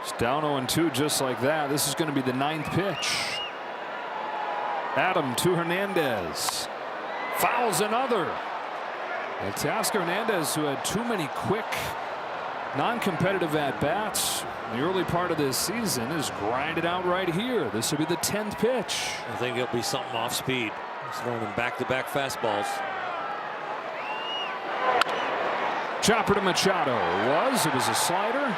It's down 0-2 just like that. This is going to be the 9th pitch. Adam to Hernandez. Fouls another. And Teoscar Hernandez, who had too many quick, non-competitive at-bats in the early part of this season, is grinded out right here. This will be the 10th pitch. I think it'll be something off speed. He's throwing them back-to-back fastballs. Chopper to Machado. It was a slider,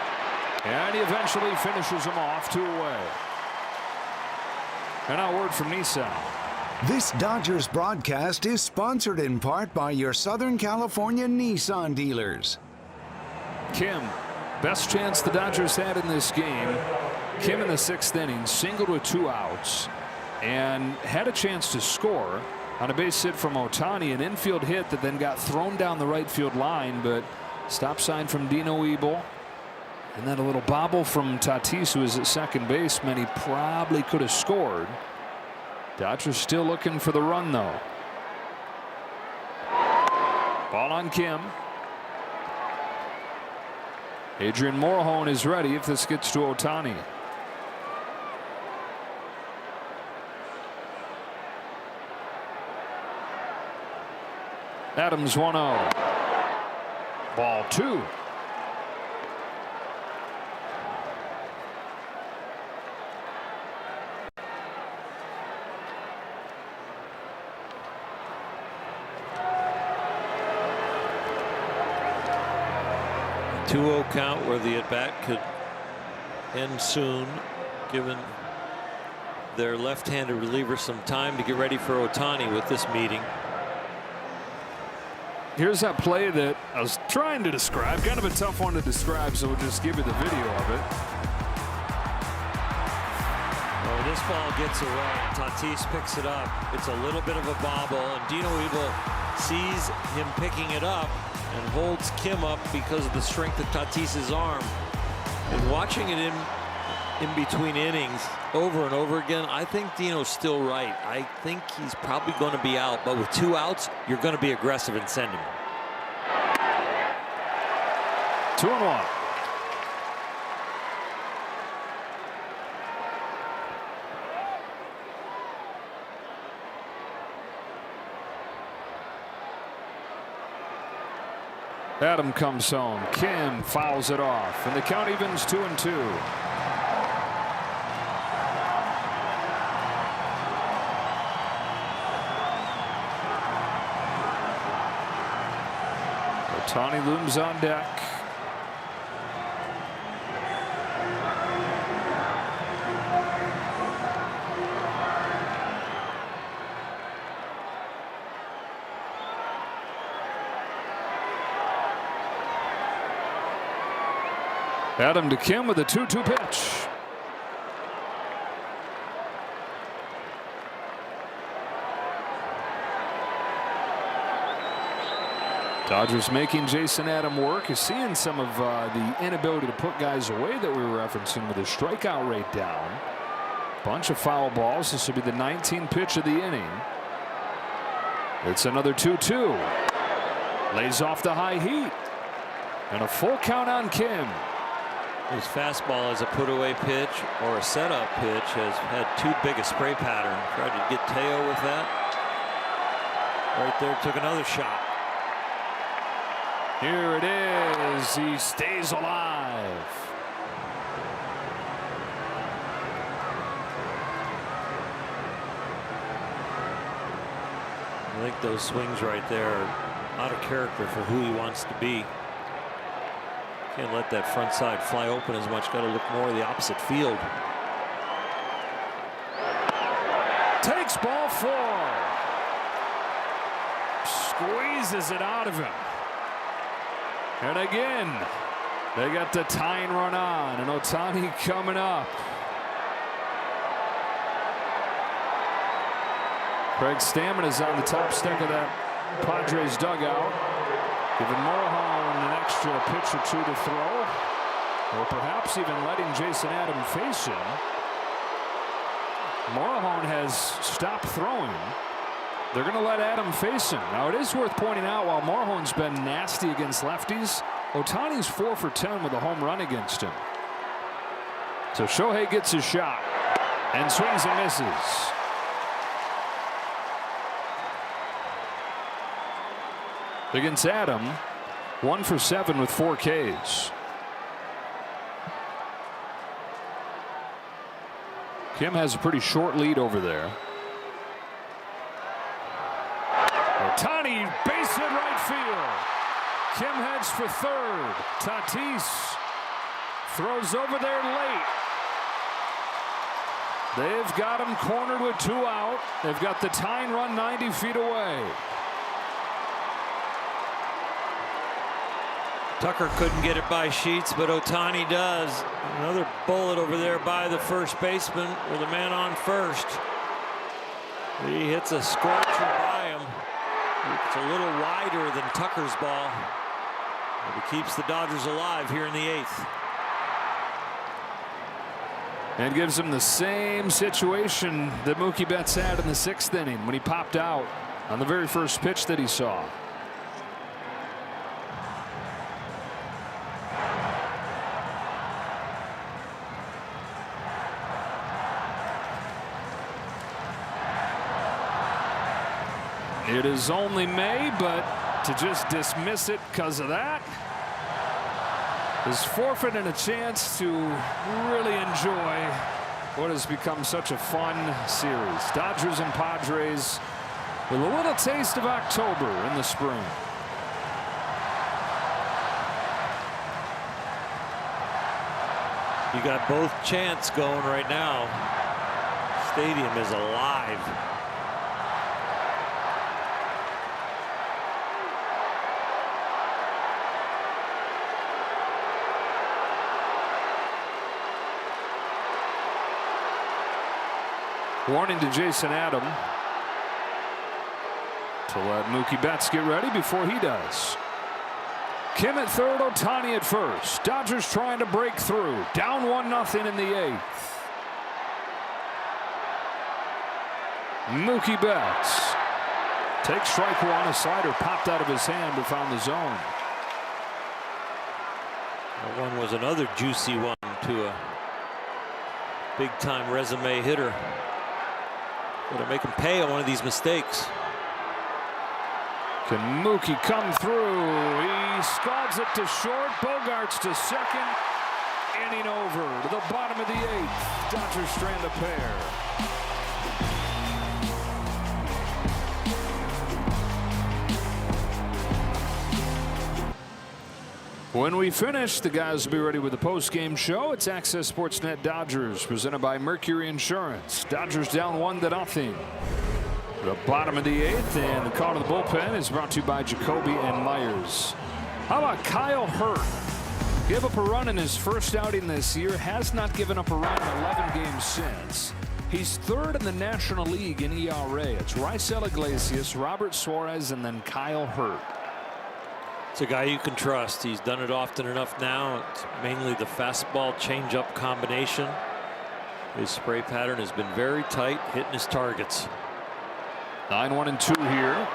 and he eventually finishes him off 2 away. And now a word from Nissan. This Dodgers broadcast is sponsored in part by your Southern California Nissan dealers. Kim, best chance the Dodgers had in this game. Kim in the 6th inning singled with 2 outs and had a chance to score on a base hit from Ohtani, an infield hit that then got thrown down the right field line, but stop sign from Dino Ebel and then a little bobble from Tatis, who was at second base, meant he probably could have scored. Dodgers still looking for the run, though. Ball on Kim. Adrian Morejon is ready if this gets to Ohtani. Adams 1-0. Ball 2. A 2-0 count where the at-bat could end soon, given their left-handed reliever some time to get ready for Ohtani with this meeting. Here's that play that I was trying to describe. Kind of a tough one to describe, so we'll just give you the video of it. Oh, this ball gets away. Tatis picks it up. It's a little bit of a bobble, and Dino Ebel sees him picking it up and holds Kim up because of the strength of Tatis's arm. And watching it in between innings over and over again, I think Dino's still right. I think he's probably going to be out, but with 2 outs, you're going to be aggressive and send him. 2-1. Adam comes home. Kim fouls it off, and the count evens 2-2. Ohtani looms on deck. Adam to Kim with a 2-2 pitch. Dodgers making Jason Adam work. Is seeing some of the inability to put guys away that we were referencing with his strikeout rate down. Bunch of foul balls. This will be the 19th pitch of the inning. It's another 2-2. Lays off the high heat. And a full count on Kim. His fastball as a put-away pitch or a setup pitch has had too big a spray pattern. Tried to get Teo with that. Right there, took another shot. Here it is. He stays alive. I think those swings right there are out of character for who he wants to be. Can't let that front side fly open as much. Got to look more of the opposite field. Takes ball 4. Squeezes it out of him. And again, they got the tying run on, and Ohtani coming up. Craig Stammen is on the top step of that Padres dugout, giving Morejon an extra pitch or 2 to throw, or perhaps even letting Jason Adam face him. Morejon has stopped throwing. They're going to let Adam face him. Now, it is worth pointing out, while Morejon's been nasty against lefties, Ohtani's 4 for 10 with a home run against him. So Shohei gets his shot and swings and misses. against Adam. 1 for 7 with 4 Ks. Kim has a pretty short lead over there. Ohtani, base hit right field. Kim heads for third. Tatis throws over there late. They've got him cornered with 2 out. They've got the tying run 90 feet away. Tucker couldn't get it by Sheets, but Ohtani does. Another bullet over there by the first baseman with a man on first. He hits a scorcher by him. It's a little wider than Tucker's ball. But he keeps the Dodgers alive here in the 8th. And gives him the same situation that Mookie Betts had in the 6th inning when he popped out on the very first pitch that he saw. It is only May, but to just dismiss it because of that is forfeiting a chance to really enjoy what has become such a fun series. Dodgers and Padres with a little taste of October in the spring. You got both chants going right now. Stadium is alive. Warning to Jason Adam to let Mookie Betts get ready before he does. Kim at third, Ohtani at first. Dodgers trying to break through. Down 1-0 in the 8th. Mookie Betts takes strike 1. A slider popped out of his hand but found the zone. That one was another juicy one to a big-time resume hitter. Gonna make him pay on one of these mistakes. Can Mookie come through? He scalds it to short. Bogarts to second. Inning over to the bottom of the 8th. Dodgers strand a pair. When we finish, the guys will be ready with the post-game show. It's Access Sportsnet Dodgers, presented by Mercury Insurance. Dodgers down 1-0. The bottom of the 8th, and the call to the bullpen is brought to you by Jacoby and Myers. How about Kyle Hurt? Gave up a run in his first outing this year. Has not given up a run in 11 games since. He's 3rd in the National League in ERA. It's Raisel Iglesias, Robert Suarez, and then Kyle Hurt. It's a guy you can trust. He's done it often enough now. It's mainly the fastball changeup combination. His spray pattern has been very tight, hitting his targets. 9-1-2 here.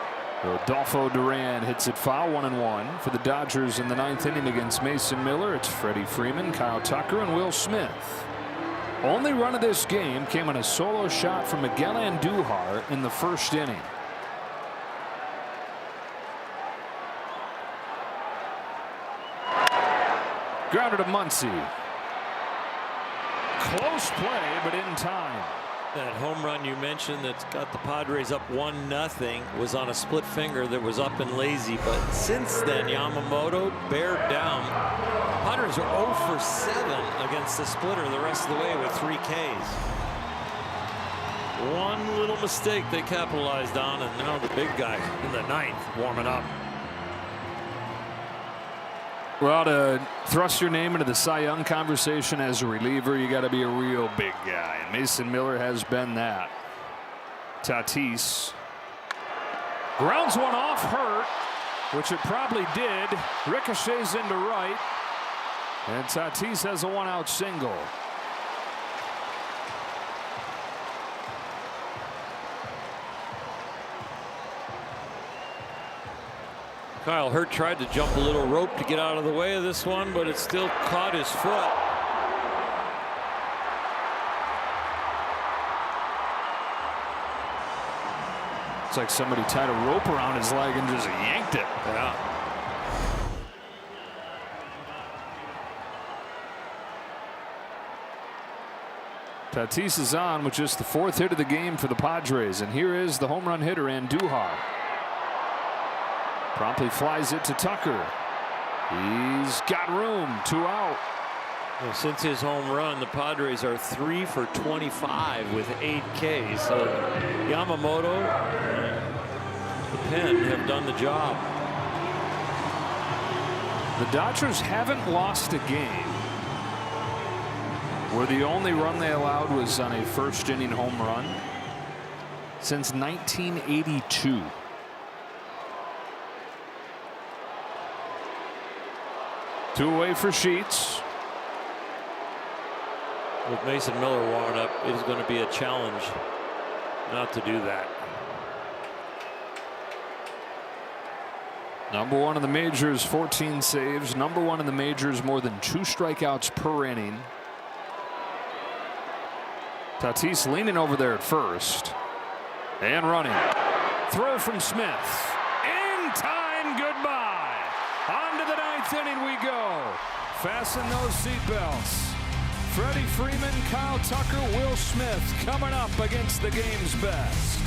Rodolfo Duran hits it foul. 1-1 for the Dodgers in the 9th inning against Mason Miller. It's Freddie Freeman, Kyle Tucker, and Will Smith. Only run of this game came on a solo shot from Miguel Andujar in the 1st inning. Grounded to Muncy. Close play, but in time. That home run you mentioned that's got the Padres up 1-0 was on a split finger that was up and lazy, but since then Yamamoto bared down. Padres are 0 for 7 against the splitter the rest of the way with 3 Ks. One little mistake they capitalized on, and now the big guy in the 9th warming up. Well, to thrust your name into the Cy Young conversation as a reliever, you got to be a real big guy, and Mason Miller has been that. Tatis grounds one off Hurt, which it probably did. Ricochets into right, and Tatis has a 1-out single. Kyle Hurt tried to jump a little rope to get out of the way of this one, but it still caught his foot. It's like somebody tied a rope around his leg and just yanked it. Yeah. Tatis is on with just the 4th hit of the game for the Padres, and here is the home run hitter Andujar. Promptly flies it to Tucker. He's got room, 2 out. Well, since his home run, the Padres are 3 for 25 with 8 Ks. So Yamamoto and the pen have done the job. The Dodgers haven't lost a game where the only run they allowed was on a 1st inning home run since 1982. Two away for Sheets. With Mason Miller warming up, it is going to be a challenge not to do that. Number 1 in the majors, 14 saves. Number 1 in the majors, more than 2 strikeouts per inning. Tatis leaning over there at first and running. Throw from Smith. In time, goodbye. On to the 9th inning we go. Fasten those seatbelts. Freddie Freeman, Kyle Tucker, Will Smith coming up against the game's best.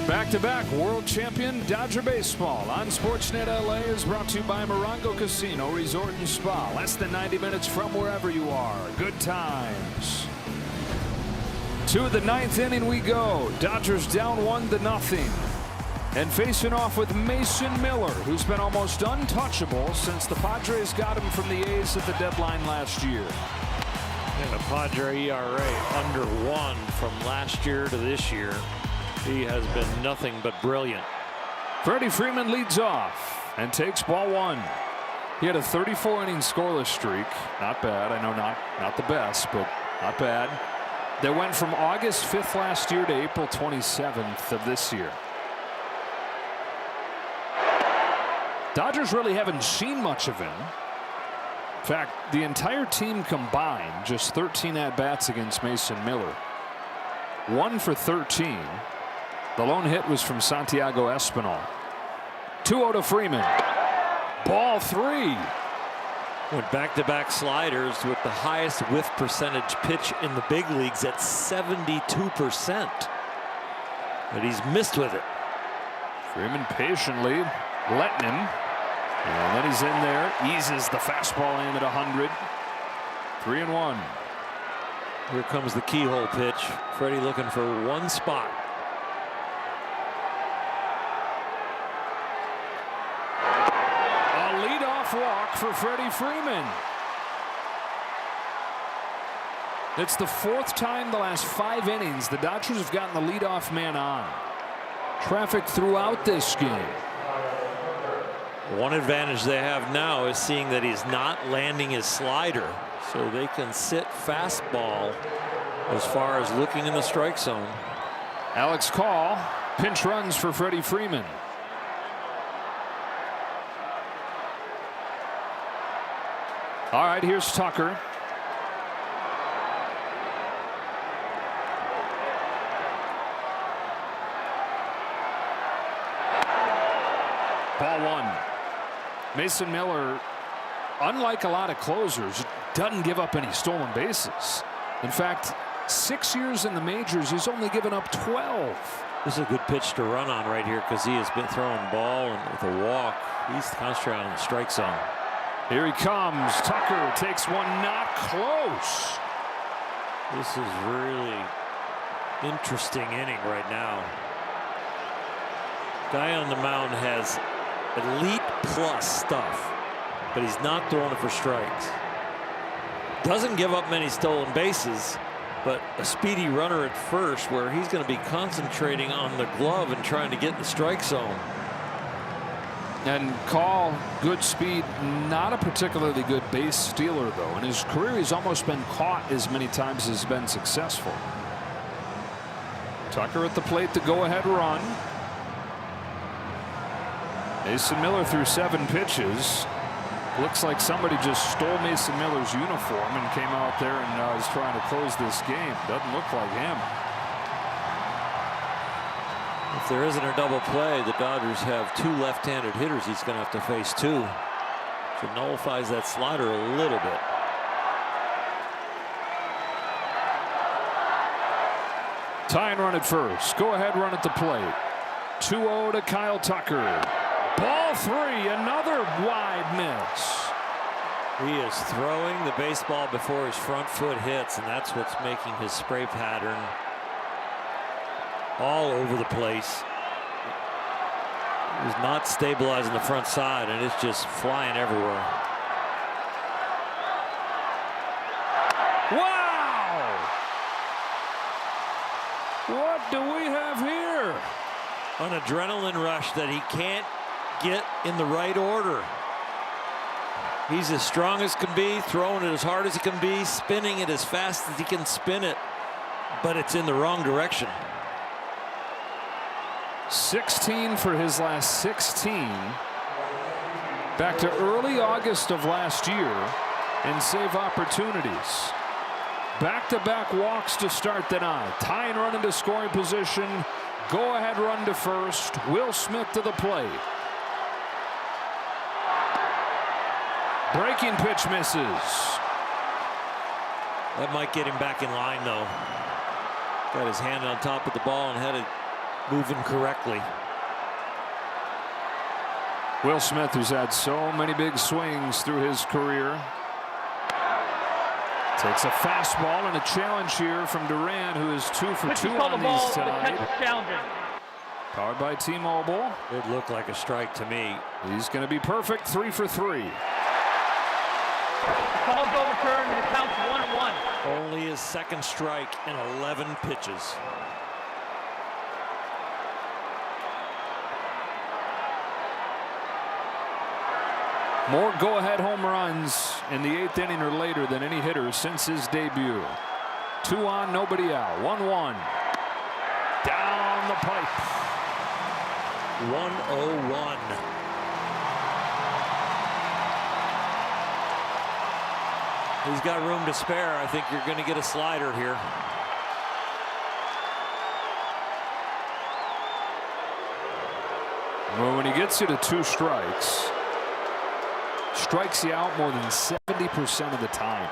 Back-to-back world champion Dodger baseball on Sportsnet LA is brought to you by Morongo Casino Resort and Spa. Less than 90 minutes from wherever you are. Good times. To the 9th inning we go. Dodgers down 1-0. And facing off with Mason Miller, who's been almost untouchable since the Padres got him from the A's at the deadline last year. And a Padre ERA under 1 from last year to this year. He has been nothing but brilliant. Freddie Freeman leads off and takes ball 1. He had a 34-inning scoreless streak. Not bad. I know not the best, but not bad. That went from August 5th last year to April 27th of this year. Dodgers really haven't seen much of him. In fact, the entire team combined just 13 at-bats against Mason Miller. 1 for 13. The lone hit was from Santiago Espinal. 2-0 to Freeman. Ball 3. Went back-to-back sliders with the highest whiff percentage pitch in the big leagues at 72%. But he's missed with it. Freeman patiently letting him. And then he's in there. Eases the fastball in at 100. 3-1. Here comes the keyhole pitch. Freddie looking for one spot. A leadoff walk for Freddie Freeman. It's the 4th time the last 5 innings the Dodgers have gotten the leadoff man on. Traffic throughout this game. One advantage they have now is seeing that he's not landing his slider, so they can sit fastball as far as looking in the strike zone. Alex Call, pinch runs for Freddie Freeman. All right, here's Tucker. Ball 1. Mason Miller, unlike a lot of closers, doesn't give up any stolen bases. In fact, 6 years in the majors, he's only given up 12. This is a good pitch to run on right here because he has been throwing ball, and with a walk, he's concentrating on the strike zone. Here he comes. Tucker takes one, not close. This is really interesting inning right now. Guy on the mound has elite plus stuff, but he's not throwing it for strikes. Doesn't give up many stolen bases, but a speedy runner at first where he's going to be concentrating on the glove and trying to get in the strike zone. And Call, good speed, not a particularly good base stealer, though. In his career, he's almost been caught as many times as he's been successful. Tucker at the plate, the go-ahead run. Mason Miller threw 7 pitches. Looks like somebody just stole Mason Miller's uniform and came out there and is trying to close this game. Doesn't look like him. If there isn't a double play, the Dodgers have 2 left-handed hitters he's going to have to face too. So it nullifies that slider a little bit. Tying run at first. Go ahead run at the plate. 2-0 to Kyle Tucker. Ball 3, another wide miss. He is throwing the baseball before his front foot hits, and that's what's making his spray pattern all over the place. He's not stabilizing the front side, and it's just flying everywhere. Wow! What do we have here? An adrenaline rush that he can't get in the right order. He's as strong as can be, throwing it as hard as he can be, spinning it as fast as he can spin it, but it's in the wrong direction. 16 for his last 16. Back to early August of last year and save opportunities. Back-to-back walks to start the night. Tying run into scoring position. Go ahead run to first. Will Smith to the plate. Breaking pitch misses. That might get him back in line though. Got his hand on top of the ball and had it moving correctly. Will Smith, who's had so many big swings through his career, takes a fastball and a challenge here from Duran, who is 2 for 2 on these tonight. Powered by T-Mobile. It looked like a strike to me. He's going to be perfect. 3 for 3. Call's overturned and it counts 1-1. Only his second strike in 11 pitches. More go-ahead home runs in the 8th inning or later than any hitter since his debut. 2 on, nobody out. 1-1. Down the pipe. 101. He's got room to spare. I think you're going to get a slider here. Well, when he gets you to 2 strikes, strikes you out more than 70% of the time.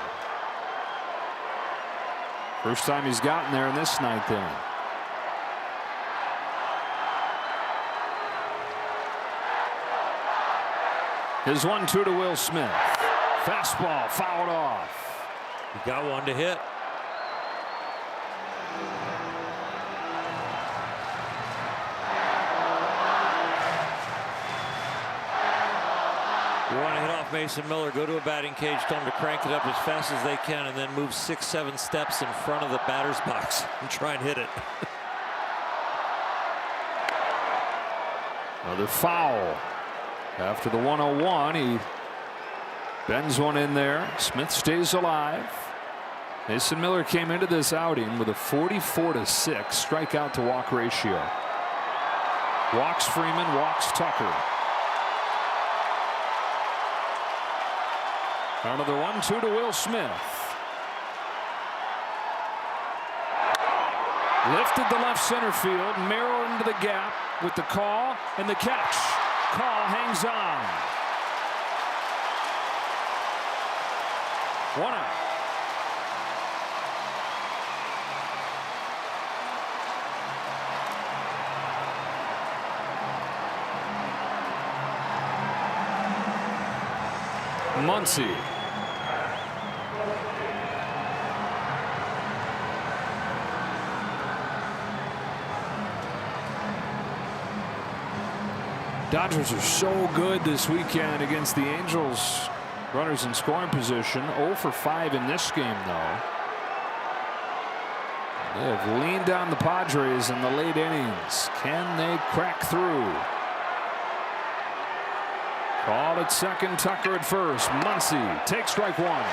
First time he's gotten there in this 9th inning. His 1-2 to Will Smith. Fastball fouled off. He got one to hit. You want to hit off Mason Miller, go to a batting cage, tell him to crank it up as fast as they can, and then move 6-7 steps in front of the batter's box and try and hit it. Another foul. After the 101, he bends one in there. Smith stays alive. Mason Miller came into this outing with a 44-6 strikeout to walk ratio. Walks Freeman, walks Tucker. Another 1-2 to Will Smith. Lifted the left center field, mirror into the gap with the call and the catch. Call hangs on. 1 out. Muncy. Dodgers are so good this weekend against the Angels. Runners in scoring position. 0 for 5 in this game, though. They have leaned on the Padres in the late innings. Can they crack through? Called at second, Tucker at first. Muncy takes strike 1.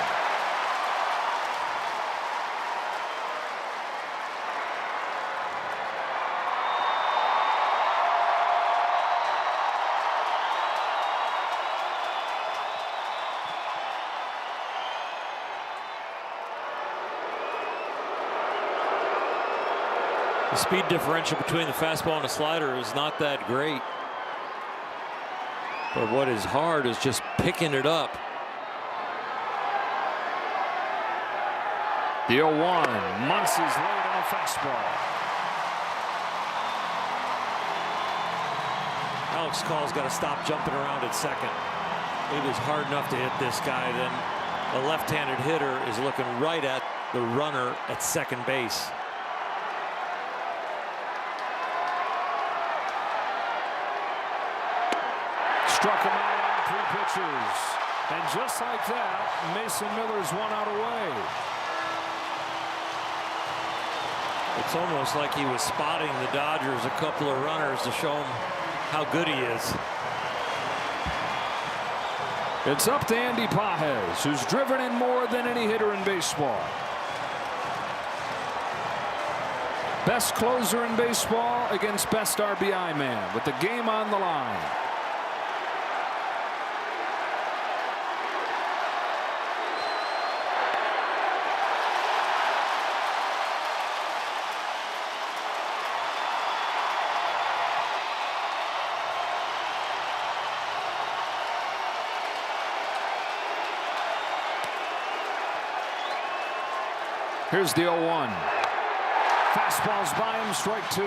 The speed differential between the fastball and the slider is not that great. But what is hard is just picking it up. The 0-1. Muncy's late on a fastball. Alex Call's got to stop jumping around at second. It is hard enough to hit this guy. Then a left-handed hitter is looking right at the runner at second base. Struck him out on 3 pitches. And just like that, Mason Miller's 1 out away. It's almost like he was spotting the Dodgers a couple of runners to show him how good he is. It's up to Andy Pages, who's driven in more than any hitter in baseball. Best closer in baseball against best RBI man with the game on the line. Here's the 0-1. Fastball's by him, strike 2.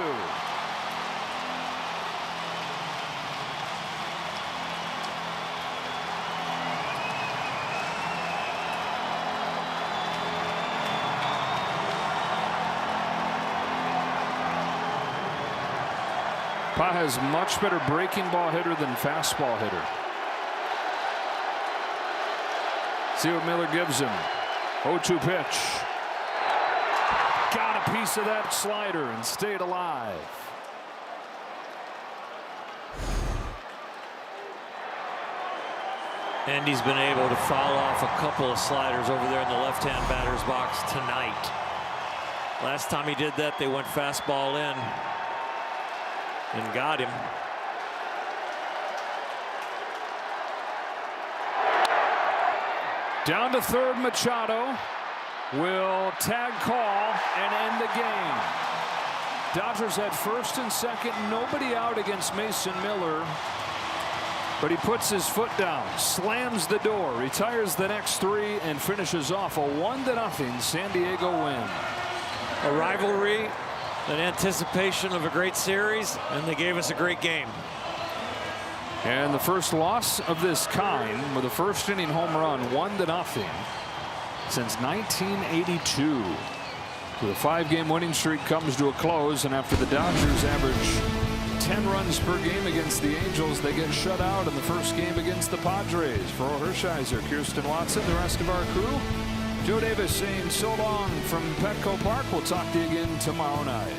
Pages much better breaking ball hitter than fastball hitter. See what Miller gives him. 0-2 pitch. Got a piece of that slider and stayed alive. Andy's been able to foul off a couple of sliders over there in the left-hand batter's box tonight. Last time he did that, they went fastball in and got him. Down to third, Machado will tag call and end the game. Dodgers had first and second, nobody out against Mason Miller, but he puts his foot down, slams the door, retires the next 3, and finishes off a 1-0 San Diego win. A rivalry, an anticipation of a great series, and they gave us a great game. And the first loss of this kind with a first inning home run, 1-0 since 1982. So the 5-game winning streak comes to a close, and after the Dodgers average 10 runs per game against the Angels, they get shut out in the first game against the Padres. For Earl Hershiser, Kirsten Watson, the rest of our crew, Joe Davis saying so long from Petco Park. We'll talk to you again tomorrow night.